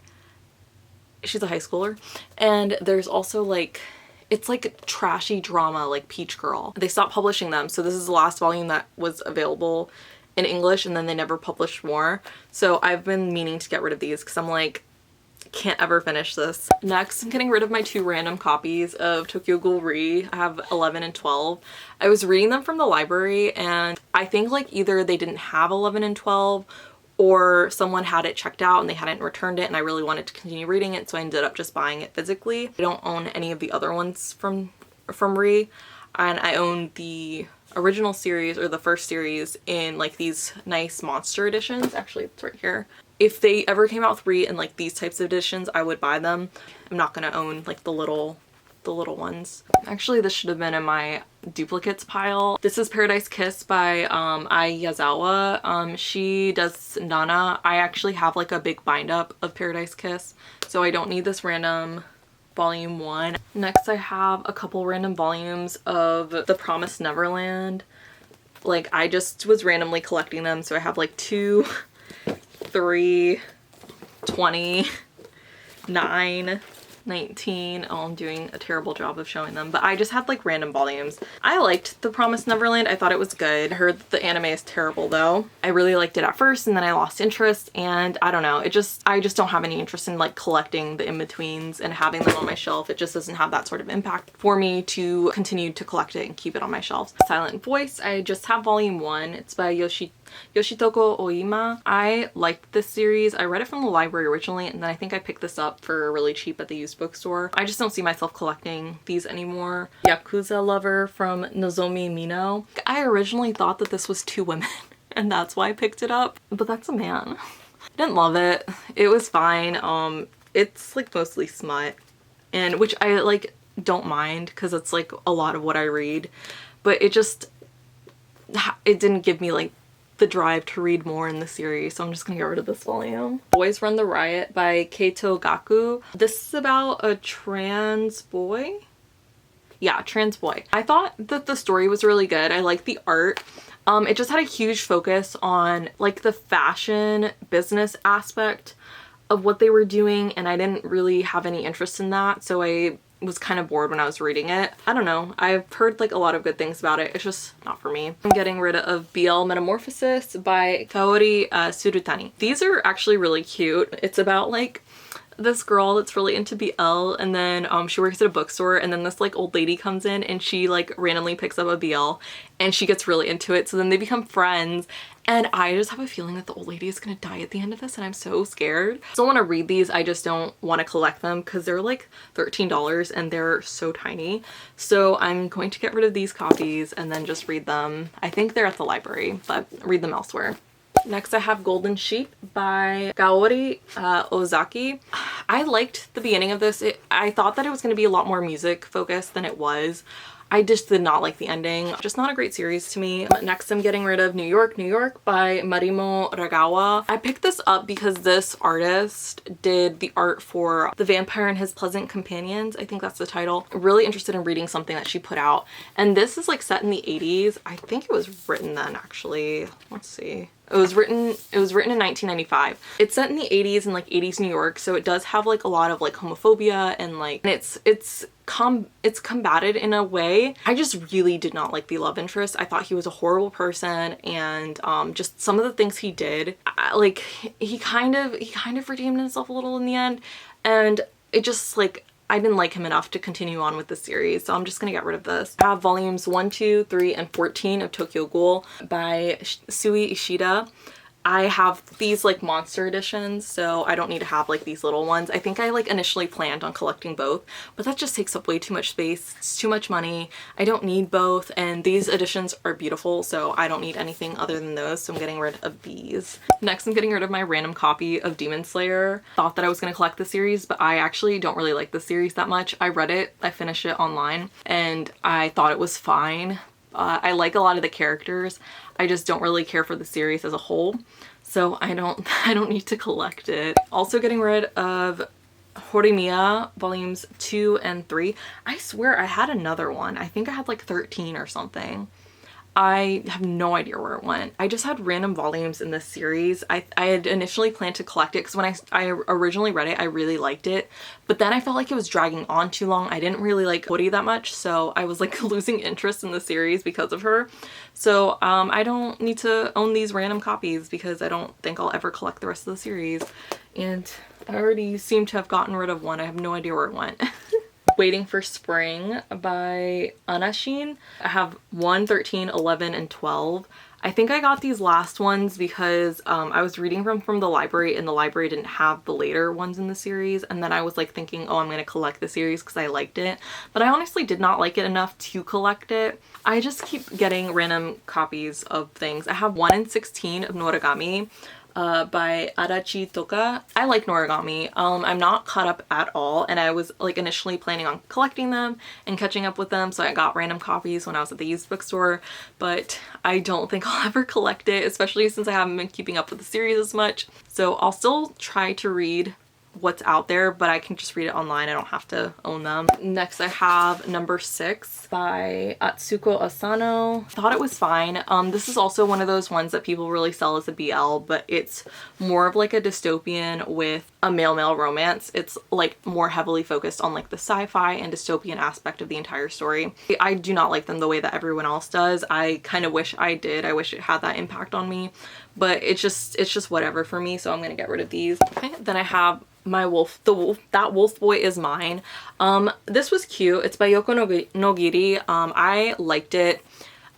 She's a high schooler, and there's also like, it's like a trashy drama like Peach Girl. They stopped publishing them, so this is the last volume that was available in English, and then they never published more. So I've been meaning to get rid of these because I'm like, Can't ever finish this. Next, I'm getting rid of my 2 random copies of Tokyo Ghoul Re. I have 11 and 12. I was reading them from the library and I think like either they didn't have 11 and 12 or someone had it checked out and they hadn't returned it and I really wanted to continue reading it, so I ended up just buying it physically. I don't own any of the other ones from Re, and I own the original series or the first series in like these nice monster editions. Actually, it's right here. If they ever came out with Re in like these types of editions, I would buy them. I'm not gonna own like the little ones. Actually, this should have been in my duplicates pile. This is Paradise Kiss by Ai Yazawa. She does Nana. I actually have like a big bind up of Paradise Kiss, so I don't need this random volume 1. Next, I have a couple random volumes of The Promised Neverland. Like, I just was randomly collecting them, so I have like 2, 3, 20, 9, 19. Oh, I'm doing a terrible job of showing them, but I just had like random volumes. I liked The Promised Neverland. I thought it was good. I heard that the anime is terrible though. I really liked it at first and then I lost interest, and I don't know, I just don't have any interest in like collecting the in-betweens and having them on my shelf. It just doesn't have that sort of impact for me to continue to collect it and keep it on my shelves. Silent Voice, I just have volume 1. It's by Yoshitoko Oima. I liked this series. I read it from the library originally and then I think I picked this up for really cheap at the used bookstore. I just don't see myself collecting these anymore. Yakuza Lover from Nozomi Mino. I originally thought that this was 2 women and that's why I picked it up, but that's a man. I didn't love it. It was fine. It's like mostly smut, and which I like don't mind because it's like a lot of what I read, but it didn't give me like the drive to read more in the series, so I'm just gonna get rid of this volume. Boys Run the Riot by Keito Gaku. This is about a trans boy. Yeah, trans boy. I thought that the story was really good. I liked the art. It just had a huge focus on like the fashion business aspect of what they were doing, and I didn't really have any interest in that, so I was kind of bored when I was reading it. I don't know. I've heard like a lot of good things about it. It's just not for me. I'm getting rid of BL Metamorphosis by Kaori Surutani. These are actually really cute. It's about like this girl that's really into BL, and then she works at a bookstore, and then this like old lady comes in and she like randomly picks up a BL and she gets really into it, so then they become friends. And I just have a feeling that the old lady is gonna die at the end of this and I'm so scared. I still want to read these, I just don't want to collect them because they're like $13 and they're so tiny. So I'm going to get rid of these copies and then just read them. I think they're at the library, but read them elsewhere. Next, I have Golden Sheep by Kaori Ozaki. I liked the beginning of this. I thought that it was going to be a lot more music focused than it was. I just did not like the ending. Just not a great series to me. Next, I'm getting rid of New York, New York by Marimo Ragawa. I picked this up because this artist did the art for The Vampire and His Pleasant Companions. I think that's the title. Really interested in reading something that she put out. And this is like set in the 80s. I think it was written then actually. Let's see. It was written in 1995. It's set in the 80s in like 80s New York, so it does have like a lot of like homophobia and like it's combated in a way. I just really did not like the love interest. I thought he was a horrible person, and just some of the things he did, like he kind of redeemed himself a little in the end, and it just like I didn't like him enough to continue on with the series, so I'm just gonna get rid of this. I have volumes 1, 2, 3, and 14 of Tokyo Ghoul by Sui Ishida. I have these like monster editions, so I don't need to have like these little ones. I think I like initially planned on collecting both, but that just takes up way too much space. It's too much money. I don't need both, and these editions are beautiful, so I don't need anything other than those, so I'm getting rid of these. Next, I'm getting rid of my random copy of Demon Slayer. Thought that I was going to collect the series, but I actually don't really like the series that much. I read it, I finished it online, and I thought it was fine. I like a lot of the characters. I just don't really care for the series as a whole, so I don't need to collect it. Also getting rid of Horimiya volumes 2 and 3. I swear I had another one. I think I had like 13 or something. I have no idea where it went. I just had random volumes in this series. I had initially planned to collect it because when I originally read it, I really liked it. But then I felt like it was dragging on too long. I didn't really like Cody that much, so I was like losing interest in the series because of her. So I don't need to own these random copies because I don't think I'll ever collect the rest of the series. And I already seem to have gotten rid of one. I have no idea where it went. Waiting for Spring by Anashin. I have 1, 13, 11, and 12. I think I got these last ones because I was reading from the library, and the library didn't have the later ones in the series, and then I was like thinking, oh, I'm going to collect the series because I liked it. But I honestly did not like it enough to collect it. I just keep getting random copies of things. I have 1 in 16 of Noragami by Adachi Toka. I like Noragami. I'm not caught up at all, and I was like initially planning on collecting them and catching up with them, so I got random copies when I was at the used bookstore, but I don't think I'll ever collect it, especially since I haven't been keeping up with the series as much. So I'll still try to read what's out there, but I can just read it online. I don't have to own them. Next I have number 6 by Atsuko Asano. Thought it was fine. This is also one of those ones that people really sell as a BL, but it's more of like a dystopian with a male-male romance. It's like more heavily focused on like the sci-fi and dystopian aspect of the entire story. I do not like them the way that everyone else does. I kind of wish I did. I wish it had that impact on me, but it's just whatever for me, so I'm gonna get rid of these. Okay, then I have My Wolf, That Wolf Boy Is Mine. This was cute. It's by Yoko Nogiri. I liked it.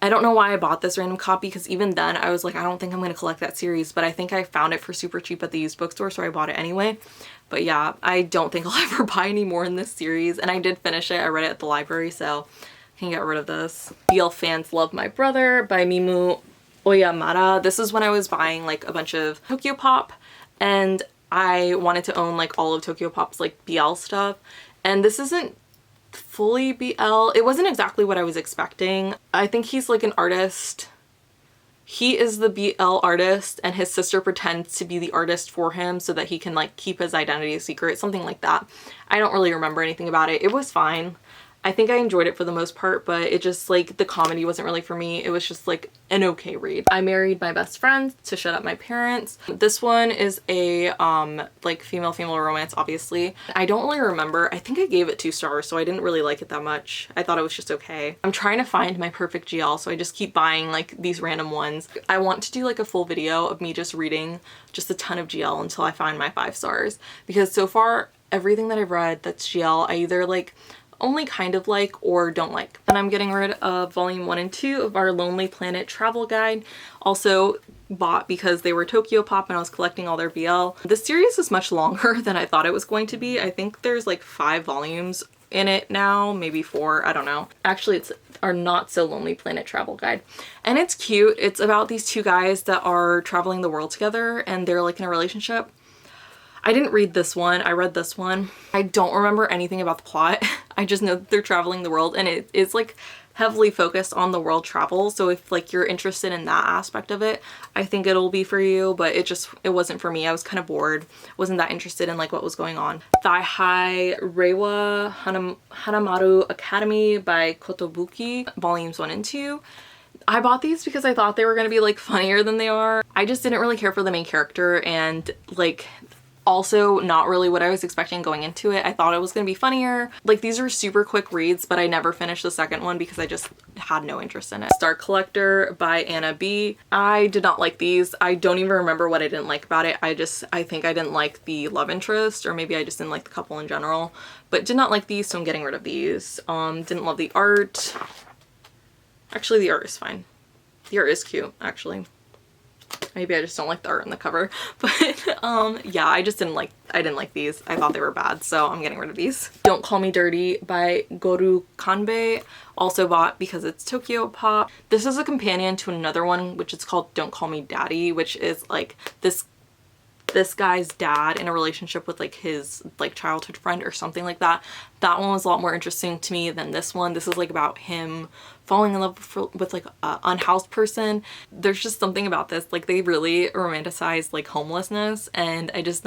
I don't know why I bought this random copy because even then I was like, I don't think I'm going to collect that series, but I think I found it for super cheap at the used bookstore, so I bought it anyway. But yeah, I don't think I'll ever buy any more in this series, and I did finish it. I read it at the library, so I can get rid of this. BL Fans Love My Brother by Mimu Oyamada. This is when I was buying like a bunch of Tokyo Pop, and I wanted to own like all of Tokyo Pop's like BL stuff, and this isn't fully BL. It wasn't exactly what I was expecting. I think he's like an artist. He is the BL artist and his sister pretends to be the artist for him so that he can like keep his identity a secret, something like that. I don't really remember anything about it. It was fine. I think I enjoyed it for the most part, but it just like the comedy wasn't really for me. It was just like an okay read. I Married My Best Friend to Shut Up My Parents. This one is a like female romance, obviously. I don't really remember. I think I gave it 2 stars, so I didn't really like it that much. I thought it was just okay. I'm trying to find my perfect GL, so I just keep buying like these random ones. I want to do like a full video of me just reading just a ton of GL until I find my 5 stars, because so far everything that I've read that's GL I either like only kind of like or don't like. And I'm getting rid of volume 1 and 2 of our Lonely Planet travel guide. Also bought because they were Tokyo Pop and I was collecting all their BL. This series is much longer than I thought it was going to be. I think there's like 5 volumes in it now, maybe 4, I don't know. Actually, it's our Not So Lonely Planet travel guide, and it's cute. It's about these 2 guys that are traveling the world together and they're like in a relationship. I didn't read this one. I read this one. I don't remember anything about the plot. I just know that they're traveling the world, and it is like heavily focused on the world travel. So if like you're interested in that aspect of it, I think it'll be for you, but it wasn't for me. I was kind of bored. Wasn't that interested in like what was going on. Thigh High Reiwa Hanamaru Academy by Kotobuki, volumes 1 and 2. I bought these because I thought they were going to be like funnier than they are. I just didn't really care for the main character, and like also not really what I was expecting going into it. I thought it was going to be funnier. Like these are super quick reads, but I never finished the second one because I just had no interest in it. Star Collector by Anna B. I did not like these. I don't even remember what I didn't like about it. I think I didn't like the love interest, or maybe I just didn't like the couple in general, but did not like these, so I'm getting rid of these. Didn't love the art. Actually, the art is fine. The art is cute, actually. Maybe I just don't like the art on the cover, but yeah, I didn't like these. I thought they were bad, so I'm getting rid of these. Don't Call Me Dirty by Goru Kanbei, also bought because it's Tokyo Pop. This is a companion to another one, which is called Don't Call Me Daddy, which is like this guy's dad in a relationship with like his like childhood friend or something like that. That one was a lot more interesting to me than this one. This is like about him falling in love with like a unhoused person. There's just something about this, like they really romanticize like homelessness, and I just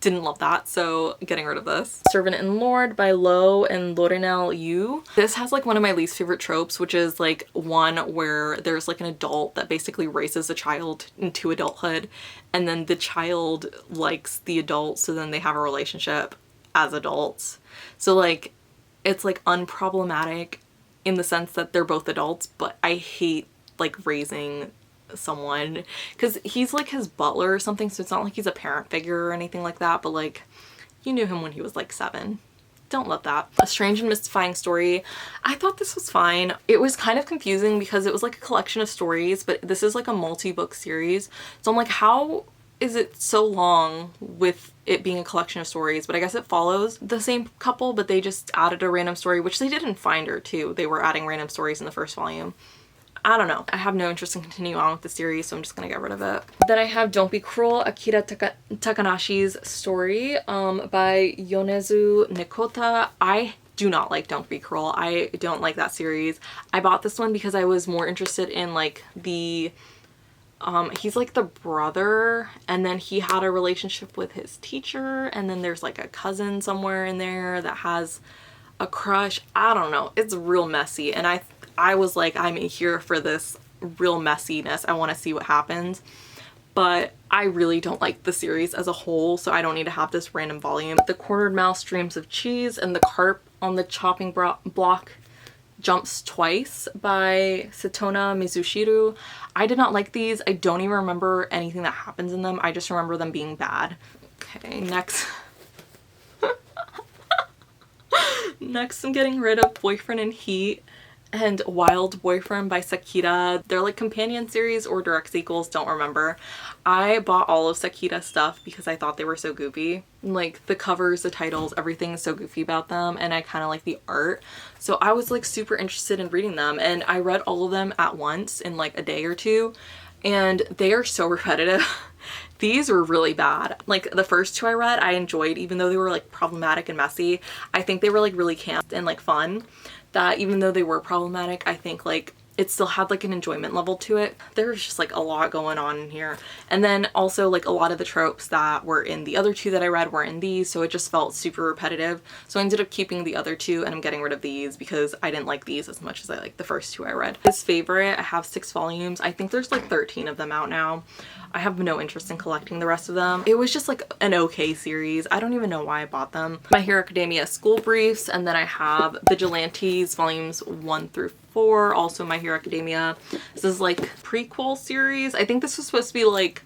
didn't love that, so getting rid of this. Servant and Lord by Lo and Lorenel Yu. This has like one of my least favorite tropes, which is like one where there's like an adult that basically raises a child into adulthood, and then the child likes the adult, so then they have a relationship as adults. So like it's like unproblematic in the sense that they're both adults, but I hate like raising someone because he's like his butler or something, so it's not like he's a parent figure or anything like that, but like you knew him when he was like 7. Don't love that. A Strange and Mystifying Story. I thought this was fine. It was kind of confusing because it was like a collection of stories, but this is like a multi-book series, so I'm like, how is it so long with it being a collection of stories? But I guess it follows the same couple, but they just added a random story, which they did in Finder too. They were adding random stories in the first volume. I don't know. I have no interest in continuing on with the series, so I'm just gonna get rid of it. Then I have Don't Be Cruel, Akira Takanashi's story by Yonezu Nikota. I do not like Don't Be Cruel. I don't like that series. I bought this one because I was more interested in like the he's like the brother, and then he had a relationship with his teacher, and then there's like a cousin somewhere in there that has a crush. I don't know. It's real messy, and I was like, I'm here for this real messiness. I want to see what happens. But I really don't like the series as a whole, so I don't need to have this random volume. The Cornered Mouse Dreams of Cheese and The Carp on the Chopping Block Jumps Twice by Satona Mizushiro. I did not like these. I don't even remember anything that happens in them. I just remember them being bad. Okay, next. Next I'm getting rid of Boyfriend in Heat and Wild Boyfriend by Sakita. They're like companion series or direct sequels, don't remember. I bought all of Sakita's stuff because I thought they were so goofy. Like the covers, the titles, everything is so goofy about them, and I kind of like the art. So I was like super interested in reading them, and I read all of them at once in like a day or two, and they are so repetitive. These were really bad. Like the first 2 I read, I enjoyed, even though they were like problematic and messy. I think they were like really camp and like fun. That even though they were problematic, I think like it still had like an enjoyment level to it. There was just like a lot going on in here. And then also like a lot of the tropes that were in the other 2 that I read were in these, so it just felt super repetitive. So I ended up keeping the other 2, and I'm getting rid of these because I didn't like these as much as I liked the first 2 I read. His Favorite, I have 6 volumes. I think there's like 13 of them out now. I have no interest in collecting the rest of them. It was just like an okay series. I don't even know why I bought them. My Hero Academia School Briefs, and then I have Vigilantes volumes 1 through 4, also My Hero Academia. This is like prequel series. I think this was supposed to be like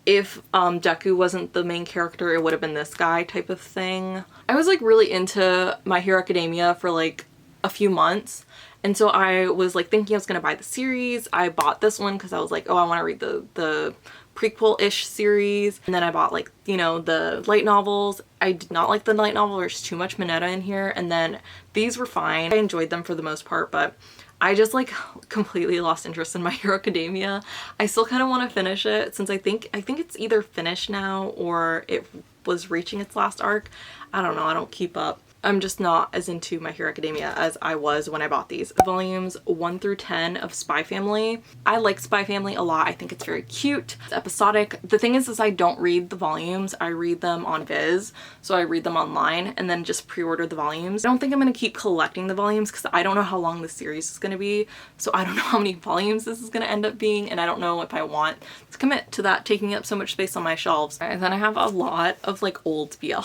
if Deku wasn't the main character, it would have been this guy type of thing. I was like really into My Hero Academia for like a few months, and so I was like thinking I was gonna buy the series. I bought this one because I was like, oh, I want to read the prequel-ish series. And then I bought like, you know, the light novels. I did not like the light novel. There's too much Mineta in here. And then these were fine. I enjoyed them for the most part, but I just like completely lost interest in My Hero Academia. I still kind of want to finish it since I think it's either finished now or it was reaching its last arc. I don't know. I don't keep up. I'm just not as into My Hero Academia as I was when I bought these. Volumes 1 through 10 of Spy Family. I like Spy Family a lot. I think it's very cute. It's episodic. The thing is I don't read the volumes. I read them on Viz. So I read them online and then just pre-order the volumes. I don't think I'm going to keep collecting the volumes because I don't know how long the series is going to be. So I don't know how many volumes this is going to end up being, and I don't know if I want to commit to that taking up so much space on my shelves. And then I have a lot of like old BL.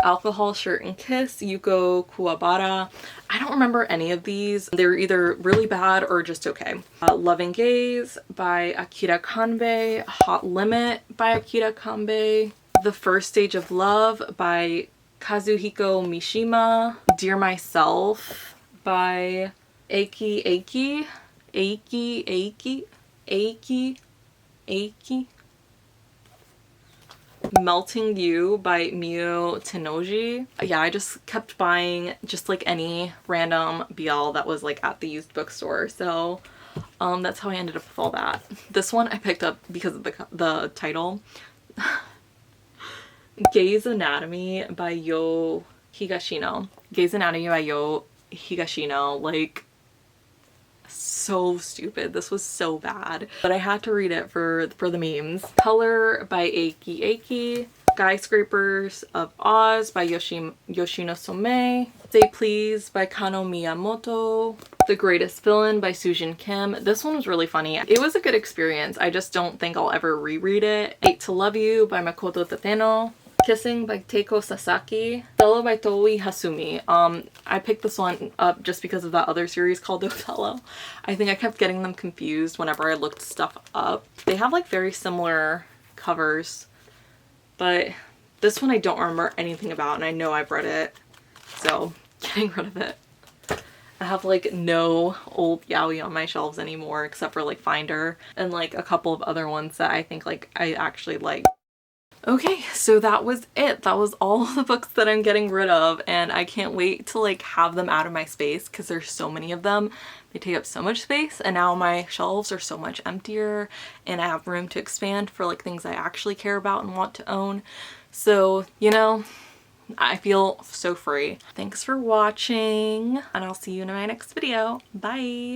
Alcohol, Shirt, and Kiss, Yuko Kuwabara. I don't remember any of these. They're either really bad or just okay. Love and Gaze by Akira Kanbei. Hot Limit by Akira Kanbei. The First Stage of Love by Kazuhiko Mishima. Dear Myself by Eiki. Melting You by Mio Tenoji. Yeah, I just kept buying just like any random BL that was like at the used bookstore. So that's how I ended up with all that. This one I picked up because of the title. Gaze Anatomy by Yo Higashino. Gaze Anatomy by Yo Higashino. Like, So stupid. This was so bad. But I had to read it for the memes. Color by Eiki Eiki. Skyscrapers of Oz by Yoshino Some. Say Please by Kano Miyamoto. The Greatest Villain by Sujin Kim. This one was really funny. It was a good experience. I just don't think I'll ever reread it. 8 to Love You by Makoto Tateno. Kissing by Teiko Sasaki. Othello by Toei Hasumi. I picked this one up just because of that other series called Othello. I think I kept getting them confused whenever I looked stuff up. They have like very similar covers, but this one I don't remember anything about, and I know I've read it, so getting rid of it. I have like no old yaoi on my shelves anymore except for like Finder and like a couple of other ones that I think like I actually like. Okay, so that was it. That was all the books that I'm getting rid of, and I can't wait to like have them out of my space because there's so many of them. They take up so much space, and now my shelves are so much emptier and I have room to expand for like things I actually care about and want to own. So, you know, I feel so free. Thanks for watching, and I'll see you in my next video. Bye!